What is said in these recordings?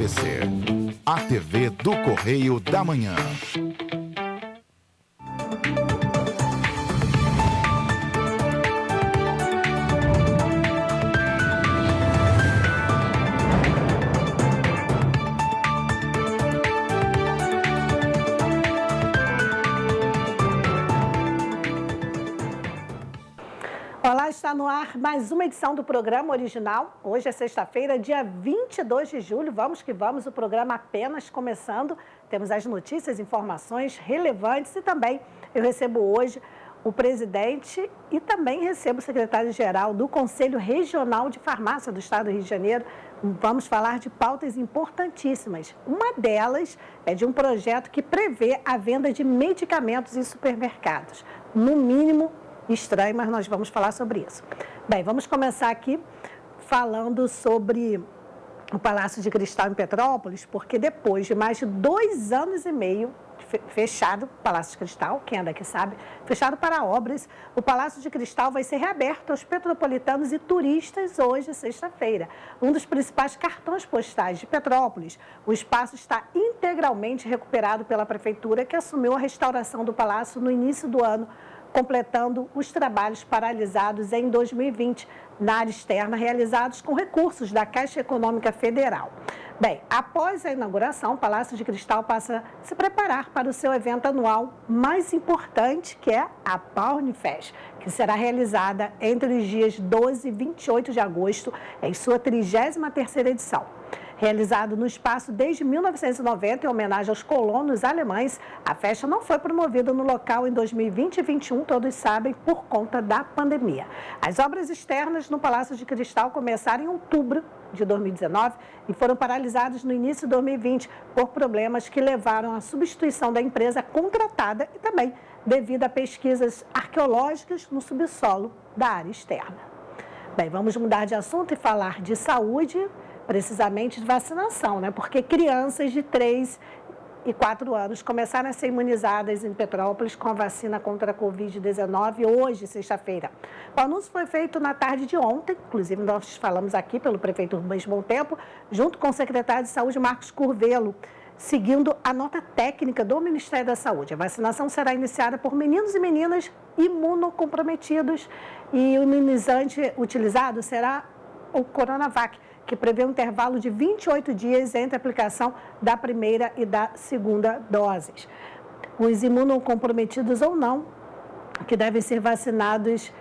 acontecer. A TV do Correio da Manhã. Olá, está no ar mais uma edição do programa original. Hoje é sexta-feira, dia 22 de julho. Vamos que vamos, o programa apenas começando. Temos as notícias, informações relevantes e também eu recebo hoje o presidente e também recebo o secretário-geral do Conselho Regional de Farmácia do Estado do Rio de Janeiro. Vamos falar de pautas importantíssimas. Uma delas é de um projeto que prevê a venda de medicamentos em supermercados. No mínimo, estranho, mas nós vamos falar sobre isso. Bem, vamos começar aqui falando sobre o Palácio de Cristal em Petrópolis, porque depois de mais de 2 anos e meio fechado, Palácio de Cristal, quem é daqui sabe, fechado para obras, o Palácio de Cristal vai ser reaberto aos petropolitanos e turistas hoje, sexta-feira. Um dos principais cartões postais de Petrópolis, o espaço está integralmente recuperado pela Prefeitura, que assumiu a restauração do Palácio no início do ano, completando os trabalhos paralisados em 2020 na área externa, realizados com recursos da Caixa Econômica Federal. Bem, após a inauguração, o Palácio de Cristal passa a se preparar para o seu evento anual mais importante, que é a Paunifest, que será realizada entre os dias 12 e 28 de agosto, em sua 33ª edição. Realizado no espaço desde 1990 em homenagem aos colonos alemães, a festa não foi promovida no local em 2020 e 2021, todos sabem, por conta da pandemia. As obras externas no Palácio de Cristal começaram em outubro de 2019 e foram paralisadas no início de 2020 por problemas que levaram à substituição da empresa contratada e também devido a pesquisas arqueológicas no subsolo da área externa. Bem, vamos mudar de assunto e falar de saúde, precisamente de vacinação, né? Porque crianças de 3 e 4 anos começaram a ser imunizadas em Petrópolis com a vacina contra a Covid-19 hoje, sexta-feira. O anúncio foi feito na tarde de ontem, inclusive nós falamos aqui pelo prefeito Rubens Bom Tempo, junto com o secretário de Saúde, Marcos Curvelo, seguindo a nota técnica do Ministério da Saúde. A vacinação será iniciada por meninos e meninas imunocomprometidos e o imunizante utilizado será o Coronavac, que prevê um intervalo de 28 dias entre a aplicação da primeira e da segunda doses. Os imunocomprometidos ou não, que devem ser vacinados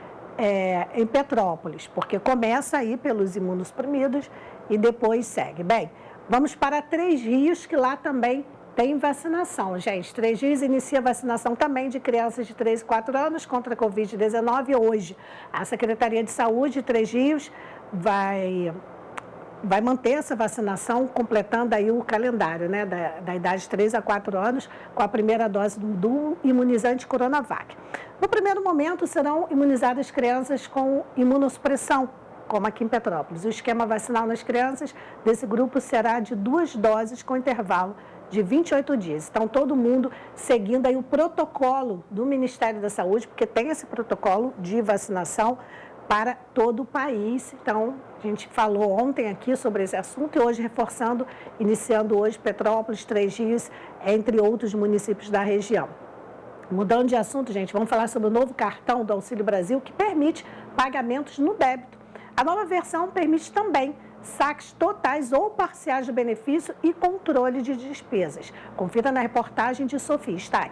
em Petrópolis, porque começa aí pelos imunossuprimidos e depois segue. Bem, vamos para Três Rios, que lá também tem vacinação, gente. Três Rios inicia a vacinação também de crianças de 3 e 4 anos contra a Covid-19 hoje. A Secretaria de Saúde de Três Rios vai manter essa vacinação, completando aí o calendário, né, da idade de 3 a 4 anos, com a primeira dose do imunizante Coronavac. No primeiro momento, serão imunizadas crianças com imunossupressão, como aqui em Petrópolis. O esquema vacinal nas crianças desse grupo será de 2 doses com intervalo de 28 dias. Então, todo mundo seguindo aí o protocolo do Ministério da Saúde, porque tem esse protocolo de vacinação para todo o país. Então, a gente falou ontem aqui sobre esse assunto e hoje reforçando, iniciando hoje Petrópolis, Três Rios, entre outros municípios da região. Mudando de assunto, gente, vamos falar sobre o novo cartão do Auxílio Brasil que permite pagamentos no débito. A nova versão permite também saques totais ou parciais do benefício e controle de despesas. Confira na reportagem de Sofia Stein.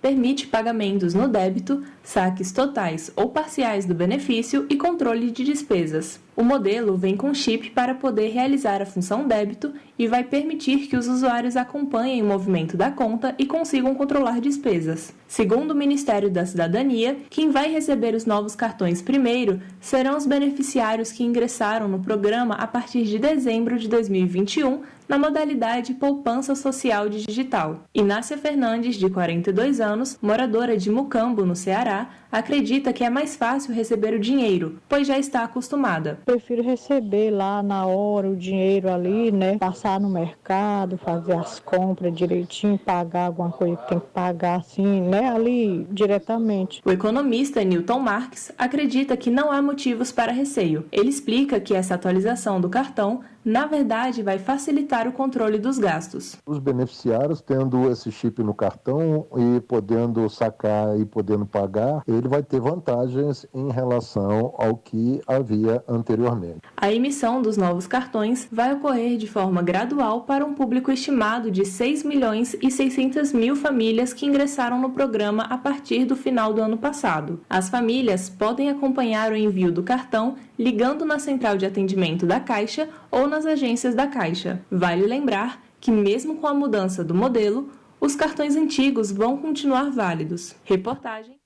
Permite pagamentos no débito, saques totais ou parciais do benefício e controle de despesas. O modelo vem com chip para poder realizar a função débito e vai permitir que os usuários acompanhem o movimento da conta e consigam controlar despesas. Segundo o Ministério da Cidadania, quem vai receber os novos cartões primeiro serão os beneficiários que ingressaram no programa a partir de dezembro de 2021, na modalidade Poupança Social Digital. Inácia Fernandes, de 42 anos, moradora de Mucambo, no Ceará, acredita que é mais fácil receber o dinheiro, pois já está acostumada. Prefiro receber lá na hora o dinheiro ali, né? Passar no mercado, fazer as compras direitinho, pagar alguma coisa que tem que pagar assim, né? Ali diretamente. O economista Newton Marques acredita que não há motivos para receio. Ele explica que essa atualização do cartão na verdade, vai facilitar o controle dos gastos. Os beneficiários tendo esse chip no cartão e podendo sacar e podendo pagar, ele vai ter vantagens em relação ao que havia anteriormente. A emissão dos novos cartões vai ocorrer de forma gradual para um público estimado de 6.600.000 famílias que ingressaram no programa a partir do final do ano passado. As famílias podem acompanhar o envio do cartão ligando na central de atendimento da Caixa ou nas agências da Caixa. Vale lembrar que, mesmo com a mudança do modelo, os cartões antigos vão continuar válidos. Reportagem.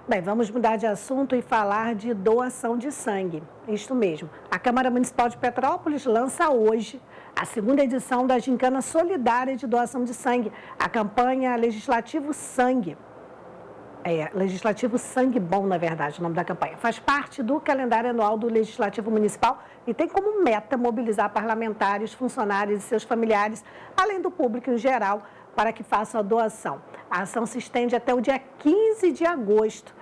Bem, vamos mudar de assunto e falar de doação de sangue. Isto mesmo. A Câmara Municipal de Petrópolis lança hoje a segunda edição da Gincana Solidária de Doação de Sangue, a campanha Legislativo Sangue. Legislativo Sangue Bom, na verdade, o nome da campanha. Faz parte do calendário anual do Legislativo Municipal e tem como meta mobilizar parlamentares, funcionários e seus familiares, além do público em geral, para que façam a doação. A ação se estende até o dia 15 de agosto.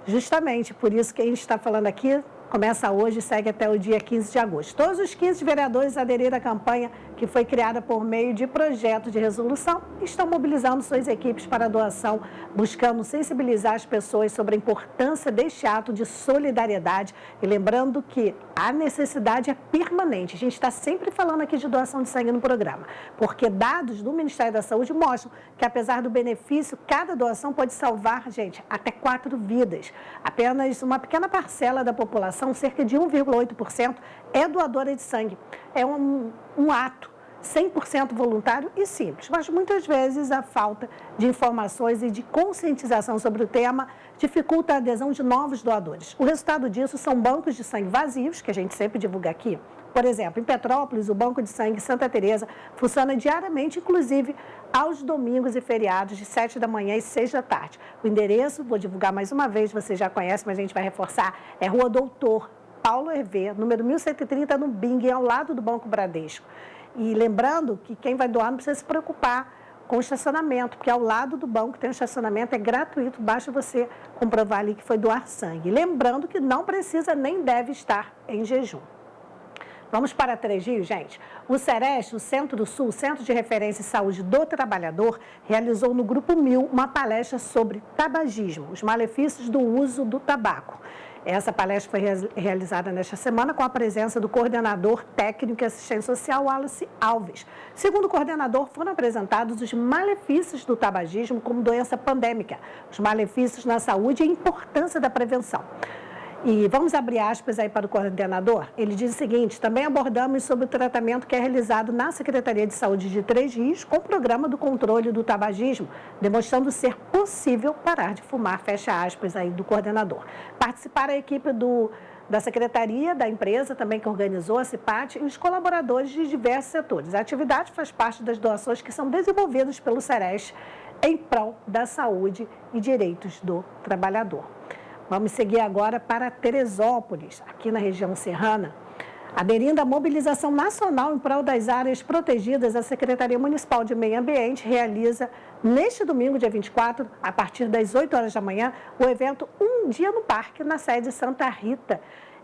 Justamente por isso que a gente está falando aqui, começa hoje e segue até o dia 15 de agosto. Todos os 15 vereadores aderiram à campanha, que foi criada por meio de projeto de resolução, estão mobilizando suas equipes para a doação, buscando sensibilizar as pessoas sobre a importância deste ato de solidariedade. E lembrando que a necessidade é permanente. A gente está sempre falando aqui de doação de sangue no programa, porque dados do Ministério da Saúde mostram que, apesar do benefício, cada doação pode salvar, gente, até 4 vidas. Apenas uma pequena parcela da população, cerca de 1,8%, é doadora de sangue. É um ato 100% voluntário e simples, mas muitas vezes a falta de informações e de conscientização sobre o tema dificulta a adesão de novos doadores. O resultado disso são bancos de sangue vazios, que a gente sempre divulga aqui. Por exemplo, em Petrópolis, o Banco de Sangue Santa Teresa funciona diariamente, inclusive aos domingos e feriados, de 7 da manhã e 6 da tarde. O endereço, vou divulgar mais uma vez, você já conhece, mas a gente vai reforçar, é Rua Doutor Paulo Hervé, número 1130, no Bing, ao lado do Banco Bradesco. E lembrando que quem vai doar não precisa se preocupar com o estacionamento, porque ao lado do banco tem um estacionamento, é gratuito, basta você comprovar ali que foi doar sangue. Lembrando que não precisa nem deve estar em jejum. Vamos para Três Rios, gente. O Sereste, o Centro-Sul, Centro de Referência e Saúde do Trabalhador, realizou no Grupo 1000 uma palestra sobre tabagismo, os malefícios do uso do tabaco. Essa palestra foi realizada nesta semana com a presença do coordenador técnico e assistente social, Wallace Alves. Segundo o coordenador, foram apresentados os malefícios do tabagismo como doença pandêmica, os malefícios na saúde e a importância da prevenção. E vamos abrir aspas aí para o coordenador. Ele diz o seguinte: também abordamos sobre o tratamento que é realizado na Secretaria de Saúde de Três Rios com o programa do controle do tabagismo, demonstrando ser possível parar de fumar, fecha aspas aí do coordenador. Participaram a equipe da Secretaria, da empresa também que organizou a CIPAT e os colaboradores de diversos setores. A atividade faz parte das doações que são desenvolvidas pelo Sereste em prol da saúde e direitos do trabalhador. Vamos seguir agora para Teresópolis, aqui na região serrana. Aderindo à mobilização nacional em prol das áreas protegidas, a Secretaria Municipal de Meio Ambiente realiza, neste domingo, dia 24, a partir das 8 horas da manhã, o evento Um Dia no Parque, na sede Santa Rita,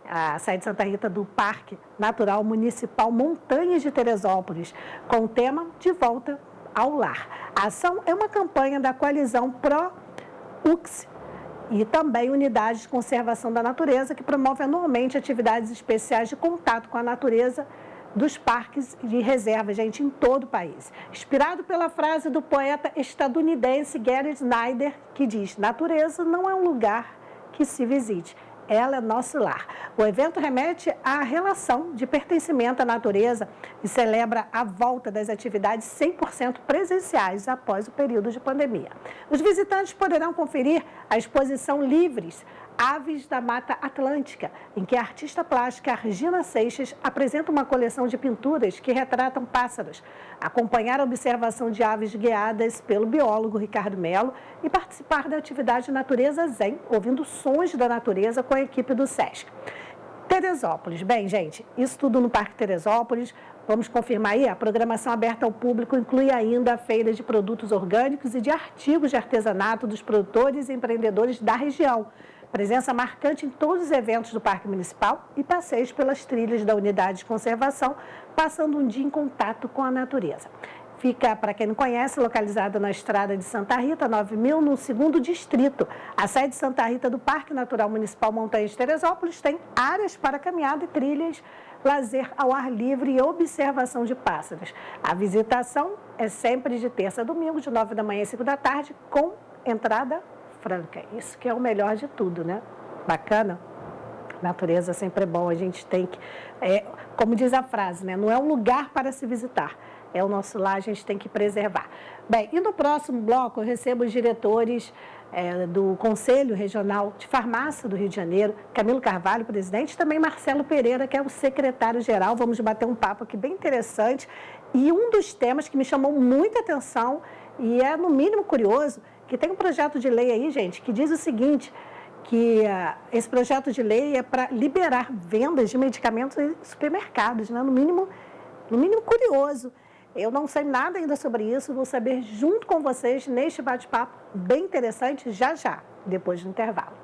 a sede Santa Rita do Parque Natural Municipal Montanhas de Teresópolis, com o tema De Volta ao Lar. A ação é uma campanha da coalizão Pro-UX, e também unidades de conservação da natureza, que promove anualmente atividades especiais de contato com a natureza dos parques de reserva, gente, em todo o país. Inspirado pela frase do poeta estadunidense Gary Snyder, que diz: natureza não é um lugar que se visite, ela é nosso lar. O evento remete à relação de pertencimento à natureza e celebra a volta das atividades 100% presenciais após o período de pandemia. Os visitantes poderão conferir a exposição Livres, Aves da Mata Atlântica, em que a artista plástica Regina Seixas apresenta uma coleção de pinturas que retratam pássaros, acompanhar a observação de aves guiadas pelo biólogo Ricardo Melo e participar da atividade Natureza Zen, ouvindo sons da natureza com a equipe do SESC. Teresópolis. Bem, gente, isso tudo no Parque Teresópolis. Vamos confirmar aí, a programação aberta ao público inclui ainda a feira de produtos orgânicos e de artigos de artesanato dos produtores e empreendedores da região. Presença marcante em todos os eventos do Parque Municipal e passeios pelas trilhas da Unidade de Conservação, passando um dia em contato com a natureza. Fica, para quem não conhece, localizada na estrada de Santa Rita, 9000, no 2º distrito. A sede de Santa Rita do Parque Natural Municipal Montanhas de Teresópolis tem áreas para caminhada e trilhas, lazer ao ar livre e observação de pássaros. A visitação é sempre de terça a domingo, de 9 da manhã às 5 da tarde, com entrada franca. Isso que é o melhor de tudo, né? Bacana? Natureza sempre é bom, a gente tem que... como diz a frase, né? Não é um lugar para se visitar. É o nosso lar, a gente tem que preservar. Bem, e no próximo bloco eu recebo os diretores do Conselho Regional de Farmácia do Rio de Janeiro, Camilo Carvalho, presidente, e também Marcelo Pereira, que é o secretário-geral. Vamos bater um papo aqui bem interessante. E um dos temas que me chamou muita atenção, e é no mínimo curioso, que tem um projeto de lei aí, gente, que diz o seguinte, que esse projeto de lei é para liberar vendas de medicamentos em supermercados, né? No mínimo curioso. Eu não sei nada ainda sobre isso, vou saber junto com vocês neste bate-papo bem interessante já, depois do intervalo.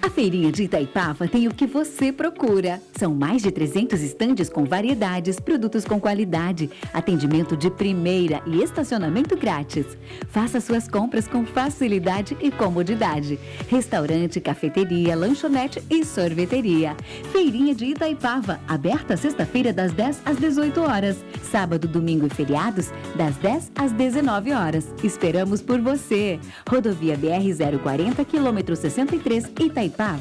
A Feirinha de Itaipava tem o que você procura. São mais de 300 estandes com variedades, produtos com qualidade, atendimento de primeira e estacionamento grátis. Faça suas compras com facilidade e comodidade. Restaurante, cafeteria, lanchonete e sorveteria. Feirinha de Itaipava, aberta sexta-feira das 10 às 18 horas. Sábado, domingo e feriados, das 10 às 19 horas. Esperamos por você. Rodovia BR-040, quilômetro 63, Itaipava.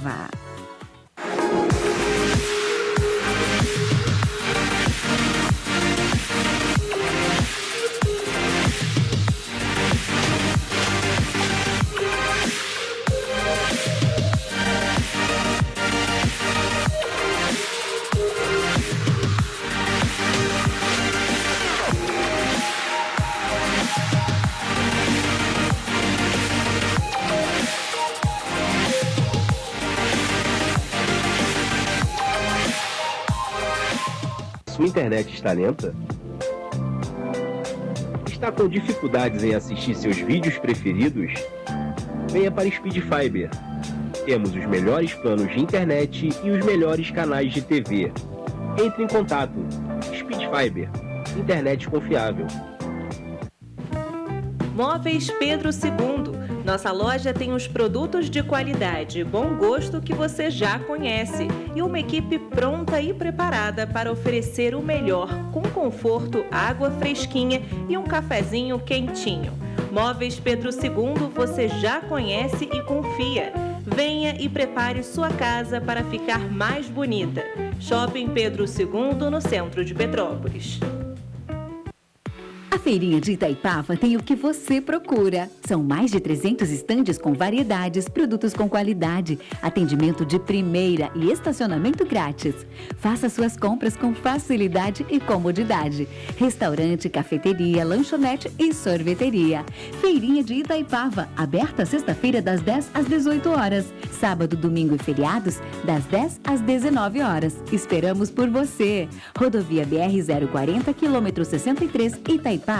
Sua internet está lenta? Está com dificuldades em assistir seus vídeos preferidos? Venha para Speed Fiber. Temos os melhores planos de internet e os melhores canais de TV. Entre em contato. Speed Fiber. Internet confiável. Móveis Pedro II. Nossa loja tem os produtos de qualidade e bom gosto que você já conhece e uma equipe pronta e preparada para oferecer o melhor, com conforto, água fresquinha e um cafezinho quentinho. Móveis Pedro II você já conhece e confia. Venha e prepare sua casa para ficar mais bonita. Shopping Pedro II, no centro de Petrópolis. A Feirinha de Itaipava tem o que você procura. São mais de 300 estandes com variedades, produtos com qualidade, atendimento de primeira e estacionamento grátis. Faça suas compras com facilidade e comodidade. Restaurante, cafeteria, lanchonete e sorveteria. Feirinha de Itaipava, aberta sexta-feira das 10 às 18 horas. Sábado, domingo e feriados, das 10 às 19 horas. Esperamos por você. Rodovia BR-040, quilômetro 63, Itaipava.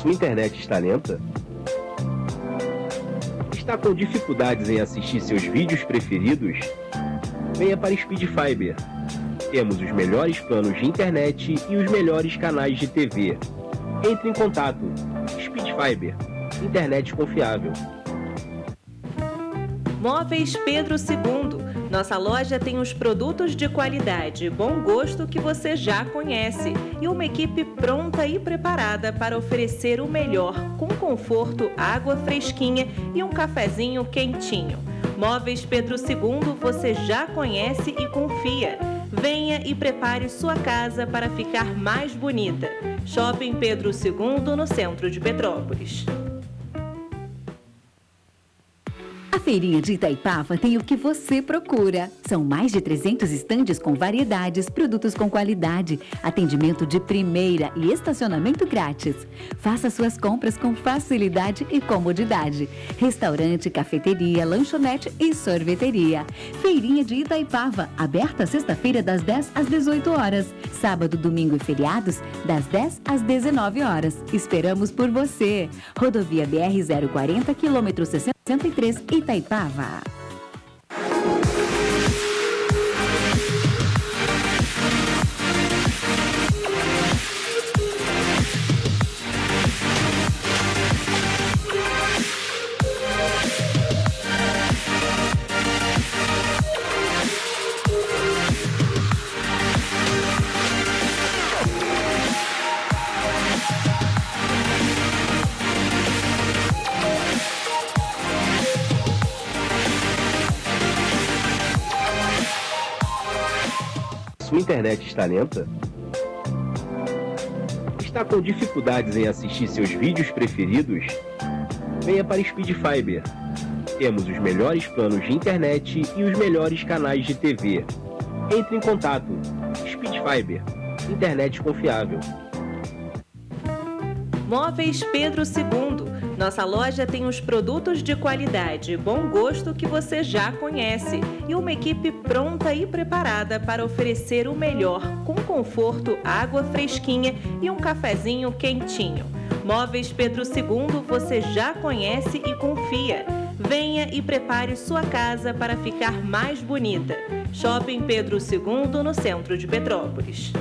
Sua internet está lenta? Está com dificuldades em assistir seus vídeos preferidos? Venha para Speed Fiber. Temos os melhores planos de internet e os melhores canais de TV. Entre em contato. Speed Fiber. Internet confiável. Móveis Pedro II. Nossa loja tem os produtos de qualidade e bom gosto que você já conhece e uma equipe pronta e preparada para oferecer o melhor, com conforto, água fresquinha e um cafezinho quentinho. Móveis Pedro II você já conhece e confia. Venha e prepare sua casa para ficar mais bonita. Shopping Pedro II, no centro de Petrópolis. A Feirinha de Itaipava tem o que você procura. São mais de 300 estandes com variedades, produtos com qualidade, atendimento de primeira e estacionamento grátis. Faça suas compras com facilidade e comodidade. Restaurante, cafeteria, lanchonete e sorveteria. Feirinha de Itaipava, aberta sexta-feira das 10 às 18 horas. Sábado, domingo e feriados, das 10 às 19 horas. Esperamos por você. Rodovia BR 040, quilômetro 63, Itaipava. Sua internet está lenta? Está com dificuldades em assistir seus vídeos preferidos? Venha para Speed Fiber. Temos os melhores planos de internet e os melhores canais de TV. Entre em contato. Speed Fiber. Internet confiável. Móveis Pedro II. Nossa loja tem os produtos de qualidade e bom gosto que você já conhece e uma equipe pronta e preparada para oferecer o melhor, com conforto, água fresquinha e um cafezinho quentinho. Móveis Pedro II você já conhece e confia. Venha e prepare sua casa para ficar mais bonita. Shopping Pedro II, no centro de Petrópolis.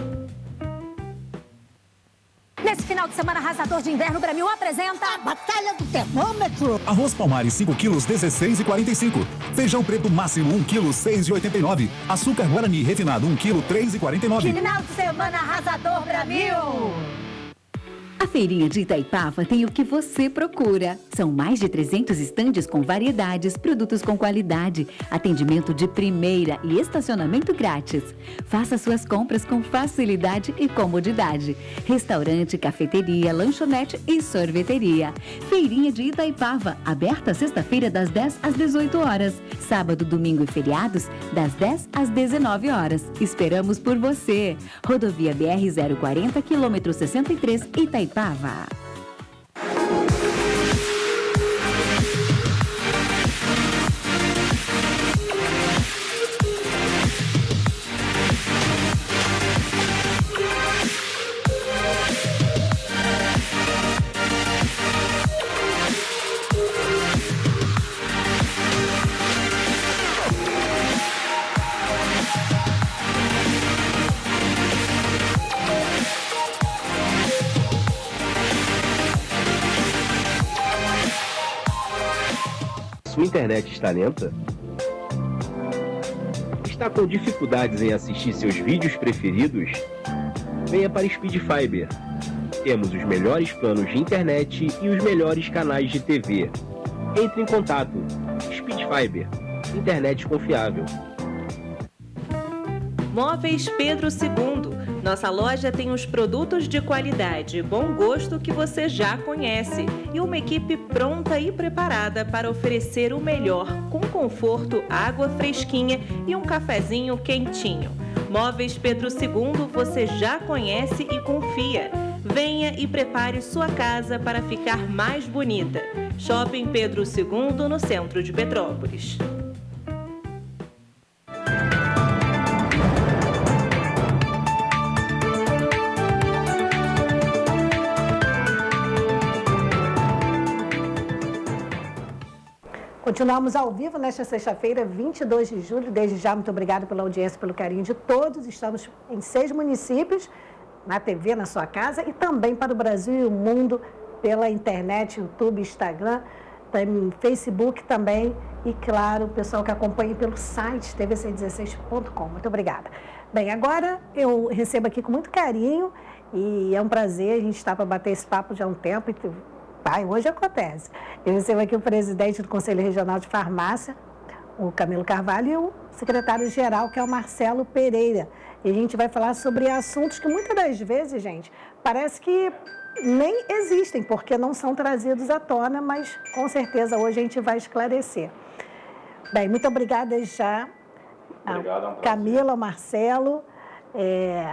Nesse final de semana arrasador de inverno, o Bramil apresenta a Batalha do Termômetro. Arroz Palmares 5 quilos, 16,45. Feijão preto máximo 1 quilo, 6,89. Açúcar Guarani refinado 1 quilo, 3,49. Final de semana arrasador, Bramil. A Feirinha de Itaipava tem o que você procura. São mais de 300 estandes com variedades, produtos com qualidade, atendimento de primeira e estacionamento grátis. Faça suas compras com facilidade e comodidade. Restaurante, cafeteria, lanchonete e sorveteria. Feirinha de Itaipava, aberta sexta-feira das 10 às 18 horas. Sábado, domingo e feriados, das 10 às 19 horas. Esperamos por você. Rodovia BR 040, quilômetro 63, Itaipava. Sua internet está lenta? Está com dificuldades em assistir seus vídeos preferidos? Venha para Speed Fiber. Temos os melhores planos de internet e os melhores canais de TV. Entre em contato. Speed Fiber. Internet confiável. Móveis Pedro II. Nossa loja tem os produtos de qualidade e bom gosto que você já conhece e uma equipe pronta e preparada para oferecer o melhor, com conforto, água fresquinha e um cafezinho quentinho. Móveis Pedro II você já conhece e confia. Venha e prepare sua casa para ficar mais bonita. Shopping Pedro II, no centro de Petrópolis. Continuamos ao vivo nesta sexta-feira, 22 de julho. Desde já, muito obrigada pela audiência, pelo carinho de todos. Estamos em 6 municípios, na TV, na sua casa, e também para o Brasil e o mundo, pela internet, YouTube, Instagram, Facebook também. E, claro, o pessoal que acompanha pelo site tvc16.com. Muito obrigada. Bem, agora eu recebo aqui com muito carinho e é um prazer. A gente está para bater esse papo já há um tempo. Hoje acontece. Eu recebo aqui o presidente do Conselho Regional de Farmácia, o Camilo Carvalho, e o secretário-geral, que é o Marcelo Pereira. E a gente vai falar sobre assuntos que muitas das vezes, gente, parece que nem existem, porque não são trazidos à tona, mas com certeza hoje a gente vai esclarecer. Bem, muito obrigada já ao Camilo, ao Marcelo.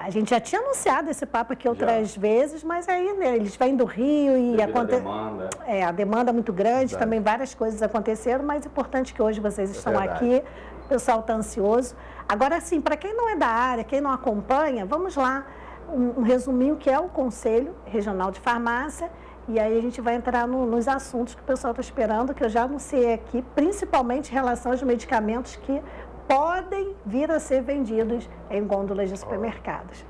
A gente já tinha anunciado esse papo aqui outras vezes, mas aí, né, eles vêm do Rio e a demanda é muito grande, também várias coisas aconteceram, mas é importante que hoje vocês estão aqui, o pessoal está ansioso. Agora, assim, para quem não é da área, quem não acompanha, vamos lá, um resuminho que é o Conselho Regional de Farmácia, e aí a gente vai entrar nos assuntos que o pessoal está esperando, que eu já anunciei aqui, principalmente em relação aos medicamentos que podem vir a ser vendidos em gôndolas de supermercados.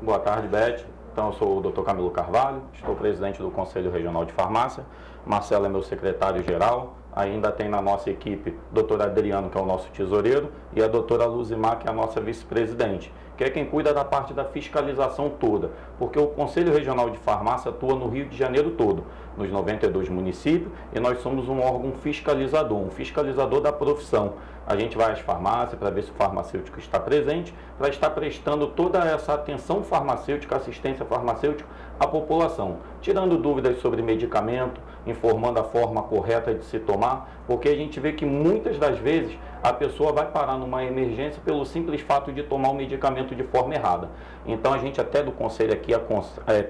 Boa tarde, Beth. Então, eu sou o Dr. Camilo Carvalho, estou presidente do Conselho Regional de Farmácia. Marcelo é meu secretário-geral. Ainda tem na nossa equipe o Dr. Adriano, que é o nosso tesoureiro, e a doutora Luzimar, que é a nossa vice-presidente, que é quem cuida da parte da fiscalização toda, porque o Conselho Regional de Farmácia atua no Rio de Janeiro todo, nos 92 municípios, e nós somos um órgão fiscalizador, um fiscalizador da profissão. A gente vai às farmácias para ver se o farmacêutico está presente, para estar prestando toda essa atenção farmacêutica, assistência farmacêutica à população, tirando dúvidas sobre medicamento, informando a forma correta de se tomar, porque a gente vê que muitas das vezes a pessoa vai parar numa emergência pelo simples fato de tomar o medicamento de forma errada. Então a gente até do conselho aqui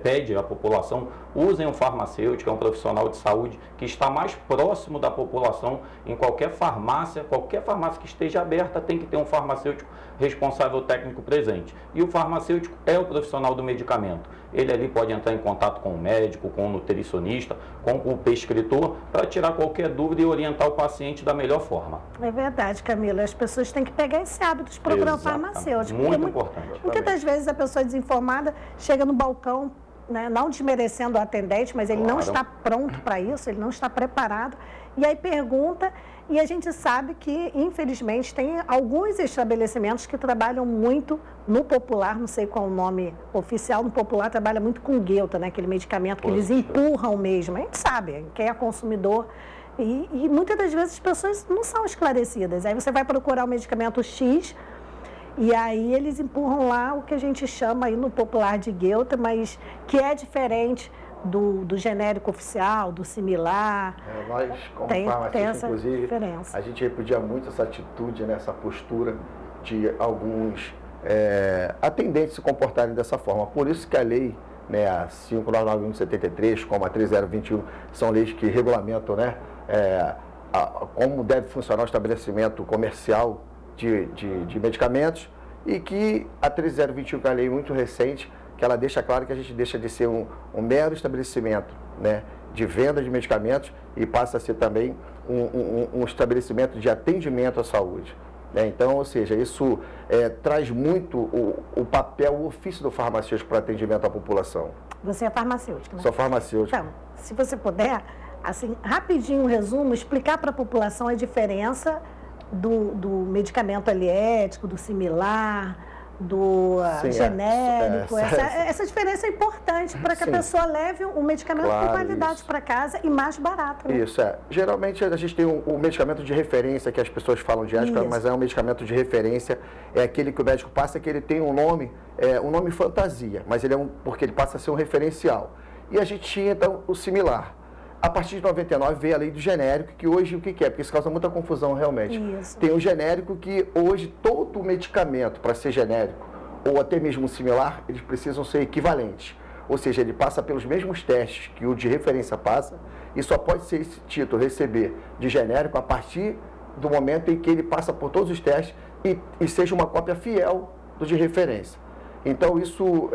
pede à população, usem um farmacêutico, é um profissional de saúde que está mais próximo da população em qualquer farmácia que esteja aberta tem que ter um farmacêutico responsável técnico presente. E o farmacêutico é o profissional do medicamento. Ele ali pode entrar em contato com o médico, com o nutricionista, com o prescritor, para tirar qualquer dúvida e orientar o paciente da melhor forma. É verdade, Camila. As pessoas têm que pegar esse hábito de procurar um farmacêutico. Muito importante. Muitas das vezes a pessoa desinformada chega no balcão, né, não desmerecendo o atendente, mas ele não está pronto para isso, ele não está preparado. E aí pergunta, e a gente sabe que, infelizmente, tem alguns estabelecimentos que trabalham muito no popular, não sei qual o nome oficial, no popular trabalha muito com guelta, né, aquele medicamento que eles empurram mesmo. A gente sabe, quem é consumidor. E muitas das vezes as pessoas não são esclarecidas. Aí você vai procurar o medicamento X, e aí eles empurram lá o que a gente chama aí no popular de guelta, mas que é diferente do genérico oficial, do similar. Nós, como farmacêuticos, inclusive, diferença. A gente repudia muito essa atitude, né, essa postura de alguns atendentes se comportarem dessa forma. Por isso que a lei, né, a 5.991 de 73, como a 3.021, são leis que regulamentam, né, como deve funcionar o estabelecimento comercial de medicamentos, e que a 3.021, que é uma lei muito recente, que ela deixa claro que a gente deixa de ser um mero estabelecimento, né, de venda de medicamentos e passa a ser também um estabelecimento de atendimento à saúde. Né? Então, ou seja, isso traz muito o papel, o ofício do farmacêutico para atendimento à população. Você é farmacêutico, né? Sou farmacêutico. Então, se você puder, assim, rapidinho um resumo, explicar para a população a diferença do medicamento aliético, do similar, do genérico. Essa diferença é importante para que a pessoa leve um medicamento com qualidade para casa e mais barato. Né? Isso, Geralmente a gente tem o medicamento de referência, que as pessoas falam de ética, mas é um medicamento de referência, é aquele que o médico passa, que ele tem um nome fantasia, mas ele porque ele passa a ser um referencial. E a gente tinha, então, o similar. A partir de 99 veio a lei do genérico, que hoje o que é? Porque isso causa muita confusão realmente. Isso. Tem o genérico que hoje todo medicamento, para ser genérico, ou até mesmo similar, eles precisam ser equivalentes. Ou seja, ele passa pelos mesmos testes que o de referência passa, e só pode ser esse título receber de genérico a partir do momento em que ele passa por todos os testes e seja uma cópia fiel do de referência. Então, isso,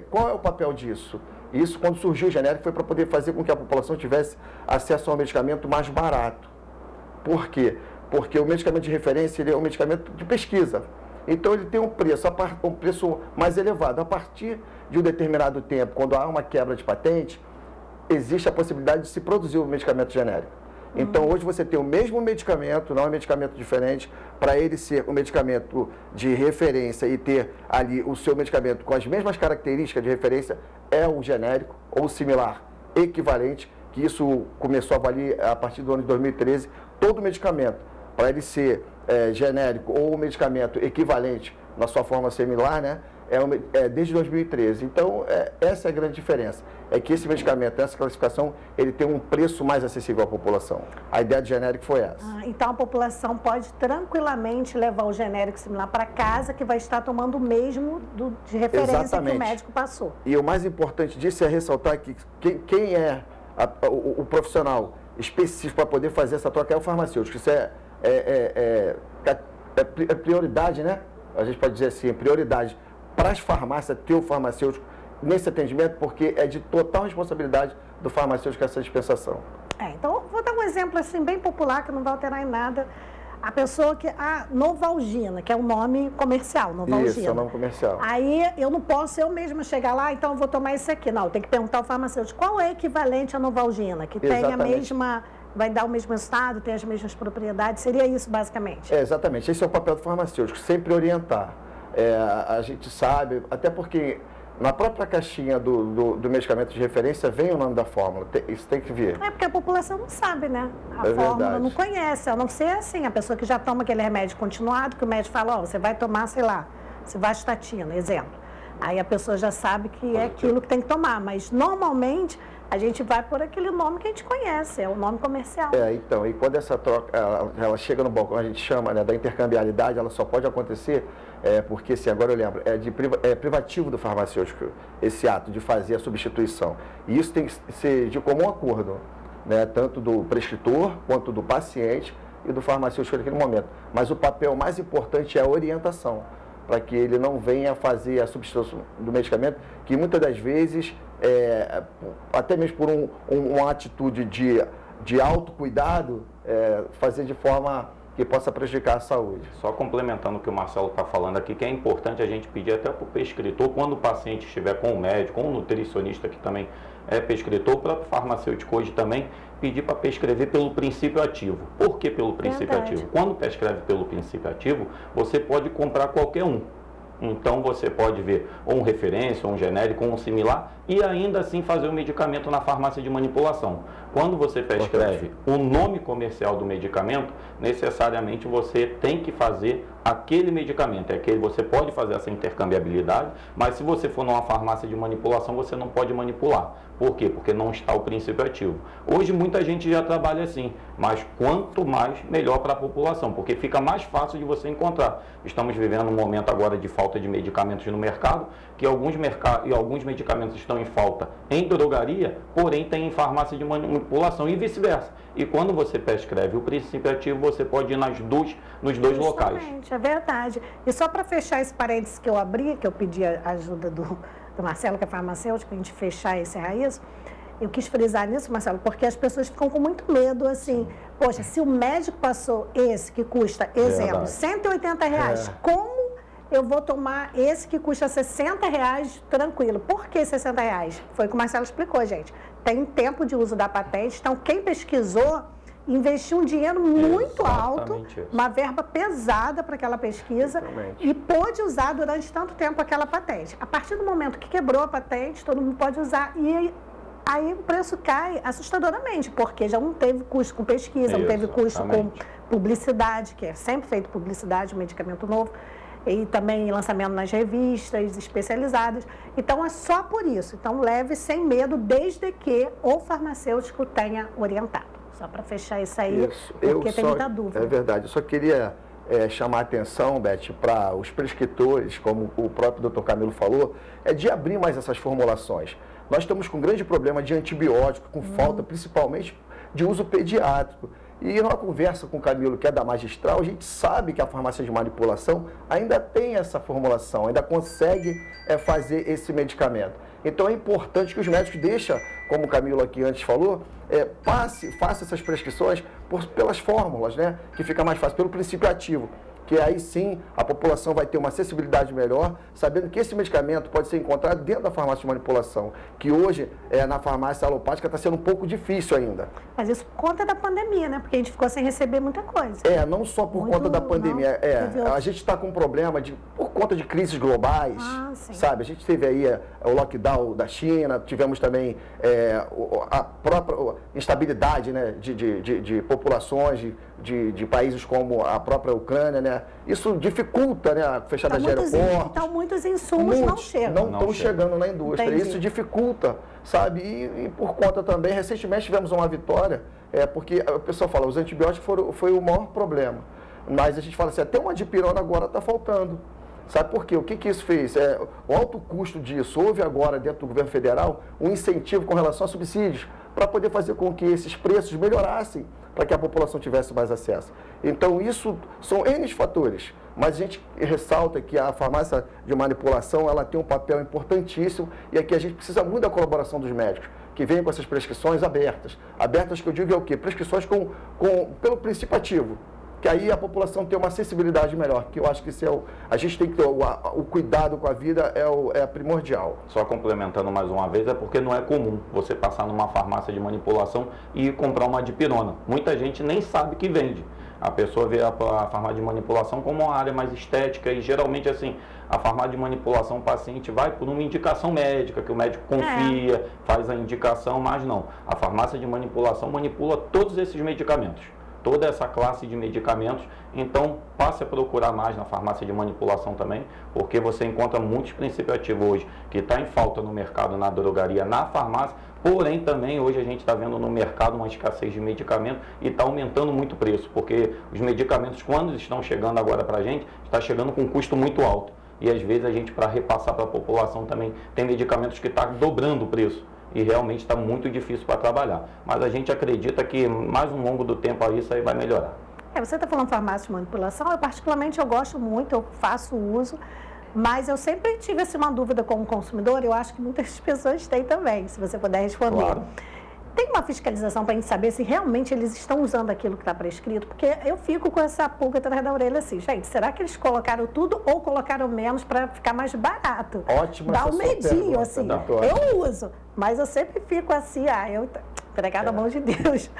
qual é o papel disso? Isso, quando surgiu o genérico, foi para poder fazer com que a população tivesse acesso a um medicamento mais barato. Por quê? Porque o medicamento de referência ele é um medicamento de pesquisa. Então, ele tem um preço mais elevado. A partir de um determinado tempo, quando há uma quebra de patente, existe a possibilidade de se produzir um medicamento genérico. Então, hoje você tem o mesmo medicamento, não é um medicamento diferente, para ele ser um medicamento de referência e ter ali o seu medicamento com as mesmas características de referência, é o genérico ou similar, equivalente, que isso começou a valer a partir do ano de 2013, todo medicamento para ele ser genérico ou um medicamento equivalente na sua forma similar, né? Desde 2013. Então, essa é a grande diferença. É que esse medicamento, essa classificação, ele tem um preço mais acessível à população. A ideia de genérico foi essa. Então, a população pode tranquilamente levar o genérico similar para casa, que vai estar tomando o mesmo de referência Exatamente. que o médico passou. E o mais importante disso é ressaltar que quem é o profissional específico para poder fazer essa troca é o farmacêutico. Isso é prioridade, né? A gente pode dizer assim, prioridade para as farmácias ter o farmacêutico nesse atendimento, porque é de total responsabilidade do farmacêutico essa dispensação. Então, vou dar um exemplo assim bem popular, que não vai alterar em nada. A pessoa que... A Novalgina, que é o nome comercial, Novalgina. Isso, é o nome comercial. Aí, eu não posso eu mesma chegar lá, então eu vou tomar esse aqui. Não, tem que perguntar ao farmacêutico qual é equivalente à Novalgina, que tem a mesma... Vai dar o mesmo resultado, tem as mesmas propriedades. Seria isso, basicamente? Exatamente. Esse é o papel do farmacêutico, sempre orientar. A gente sabe, até porque na própria caixinha do medicamento de referência vem o nome da fórmula, isso tem que vir. Porque a população não sabe, né? A fórmula verdade. não conhece, a não ser assim, a pessoa que já toma aquele remédio continuado, que o médico fala, você vai tomar, sei lá, Simvastatina, exemplo. Aí a pessoa já sabe que é aquilo que tem que tomar, mas normalmente a gente vai por aquele nome que a gente conhece, é o nome comercial. Então, e quando essa troca, ela chega no balcão, a gente chama, né, da intercambiabilidade, ela só pode acontecer, porque, se agora eu lembro, é privativo do farmacêutico, esse ato de fazer a substituição. E isso tem que ser de comum acordo, né, tanto do prescritor, quanto do paciente e do farmacêutico naquele momento. Mas o papel mais importante é a orientação, para que ele não venha fazer a substituição do medicamento, que muitas das vezes, até mesmo por uma atitude de autocuidado, fazer de forma que possa prejudicar a saúde. Só complementando o que o Marcelo está falando aqui, que é importante a gente pedir até para o prescritor, quando o paciente estiver com o médico, com o nutricionista que também é prescritor, o próprio farmacêutico hoje também, pedir para prescrever pelo princípio ativo. Por que pelo princípio ativo? Quando prescreve pelo princípio ativo, você pode comprar qualquer um. Então você pode ver ou um referência, ou um genérico, ou um similar, e ainda assim fazer o medicamento na farmácia de manipulação. Quando você prescreve o nome comercial do medicamento, necessariamente você tem que fazer aquele medicamento. Você pode fazer essa intercambiabilidade, mas se você for numa farmácia de manipulação, você não pode manipular. Por quê? Porque não está o princípio ativo. Hoje muita gente já trabalha assim, mas quanto mais, melhor para a população, porque fica mais fácil de você encontrar. Estamos vivendo um momento agora de falta de medicamentos no mercado, que alguns medicamentos estão em falta em drogaria, porém tem em farmácia de manipulação e vice-versa. E quando você prescreve o princípio ativo, você pode ir nos dois locais. É verdade. E só para fechar esse parênteses que eu abri, que eu pedi a ajuda do Marcelo, que é farmacêutico, a gente fechar esse raiz, eu quis frisar nisso, Marcelo, porque as pessoas ficam com muito medo, assim, poxa, se o médico passou esse que custa, exemplo, R$180, como eu vou tomar esse que custa R$60 tranquilo? Por que R$60? Foi o que o Marcelo explicou, gente. Tem tempo de uso da patente, então quem pesquisou investiu um dinheiro muito alto, uma verba pesada para aquela pesquisa e pôde usar durante tanto tempo aquela patente. A partir do momento que quebrou a patente, todo mundo pode usar e aí o preço cai assustadoramente, porque já não teve custo com pesquisa, não teve custo com publicidade, que é sempre feito publicidade, um medicamento novo, e também lançamento nas revistas especializadas. Então, é só por isso. Então, leve sem medo, desde que o farmacêutico tenha orientado. Só para fechar isso aí, porque tem muita dúvida. É verdade. Eu só queria chamar a atenção, Beth, para os prescritores, como o próprio Dr. Camilo falou, de abrir mais essas formulações. Nós estamos com um grande problema de antibiótico, com falta principalmente de uso pediátrico. E numa conversa com o Camilo, que é da Magistral, a gente sabe que a farmácia de manipulação ainda tem essa formulação, ainda consegue fazer esse medicamento. Então é importante que os médicos deixem, como o Camilo aqui antes falou, faça essas prescrições pelas fórmulas, né? Que fica mais fácil, pelo princípio ativo. que aí sim a população vai ter uma acessibilidade melhor, sabendo que esse medicamento pode ser encontrado dentro da farmácia de manipulação, que hoje na farmácia alopática está sendo um pouco difícil ainda. Mas isso por conta da pandemia, né? Porque a gente ficou sem receber muita coisa. Não só por conta da pandemia. A gente está com um problema por conta de crises globais, sabe? A gente teve aí o lockdown da China, tivemos também a própria instabilidade, né, de populações de países como a própria Ucrânia, né? Isso dificulta, né, a fechada de aeroportos. Então, muitos insumos não chegam. Não estão chegando na indústria. Entendi. Isso dificulta, sabe? E por conta também, recentemente tivemos uma vitória, porque o pessoal fala, os antibióticos foi o maior problema. Mas a gente fala assim, até uma dipirona agora está faltando. Sabe por quê? O que isso fez? O alto custo disso. Houve agora, dentro do governo federal, um incentivo com relação a subsídios para poder fazer com que esses preços melhorassem, para que a população tivesse mais acesso. Então, isso são N fatores. Mas a gente ressalta que a farmácia de manipulação ela tem um papel importantíssimo e aqui a gente precisa muito da colaboração dos médicos, que venham com essas prescrições abertas. Abertas que eu digo é o quê? Prescrições pelo princípio ativo. Que aí a população tem uma acessibilidade melhor, que eu acho que isso a gente tem que ter o cuidado com a vida é primordial. Só complementando mais uma vez, é porque não é comum você passar numa farmácia de manipulação e comprar uma dipirona. Muita gente nem sabe que vende. A pessoa vê a farmácia de manipulação como uma área mais estética e geralmente assim, a farmácia de manipulação o paciente vai por uma indicação médica, que o médico confia, faz a indicação, mas não. A farmácia de manipulação manipula todos esses medicamentos. Toda essa classe de medicamentos, então passe a procurar mais na farmácia de manipulação também, porque você encontra muitos princípios ativos hoje que está em falta no mercado, na drogaria, na farmácia, porém também hoje a gente está vendo no mercado uma escassez de medicamentos e está aumentando muito o preço, porque os medicamentos quando estão chegando agora para a gente, está chegando com um custo muito alto e às vezes a gente para repassar para a população também tem medicamentos que estão dobrando o preço. E realmente está muito difícil para trabalhar. Mas a gente acredita que mais um longo do tempo aí isso aí vai melhorar. Você está falando farmácia de manipulação, eu gosto muito, eu faço uso, mas eu sempre tive assim, uma dúvida como consumidor, eu acho que muitas pessoas têm também, se você puder responder. Claro. Tem uma fiscalização para a gente saber se realmente eles estão usando aquilo que está prescrito? Porque eu fico com essa pulga atrás da orelha assim, gente, será que eles colocaram tudo ou colocaram menos para ficar mais barato? Ótimo. Dá um medinho, assim, eu uso, mas eu sempre fico assim, eu entregado à mão de Deus.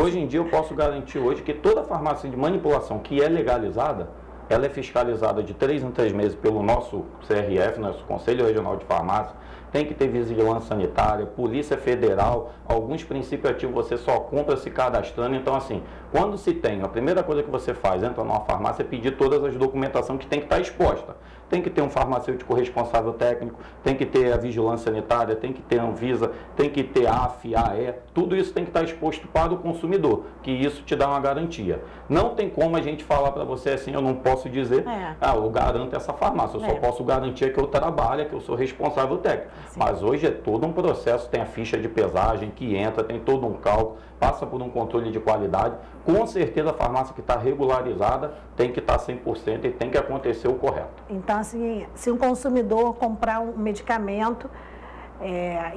Hoje em dia eu posso garantir hoje que toda farmácia de manipulação que é legalizada, ela é fiscalizada de 3 em 3 meses pelo nosso CRF, nosso Conselho Regional de Farmácia, tem que ter vigilância sanitária, Polícia Federal, alguns princípios ativos você só compra se cadastrando. Então, assim, quando se tem, a primeira coisa que você faz, entra numa farmácia, é pedir todas as documentações que tem que estar exposta. Tem que ter um farmacêutico responsável técnico, tem que ter a vigilância sanitária, tem que ter a Anvisa, tem que ter a AF, AE, tudo isso tem que estar exposto para o consumidor, que isso te dá uma garantia. Não tem como a gente falar para você assim, eu não posso dizer, eu garanto essa farmácia, eu só posso garantir que eu trabalho, que eu sou responsável técnico. Sim. Mas hoje é todo um processo, tem a ficha de pesagem que entra, tem todo um cálculo, passa por um controle de qualidade. Com certeza a farmácia que está regularizada tem que estar 100% e tem que acontecer o correto. Então, assim, se um consumidor comprar um medicamento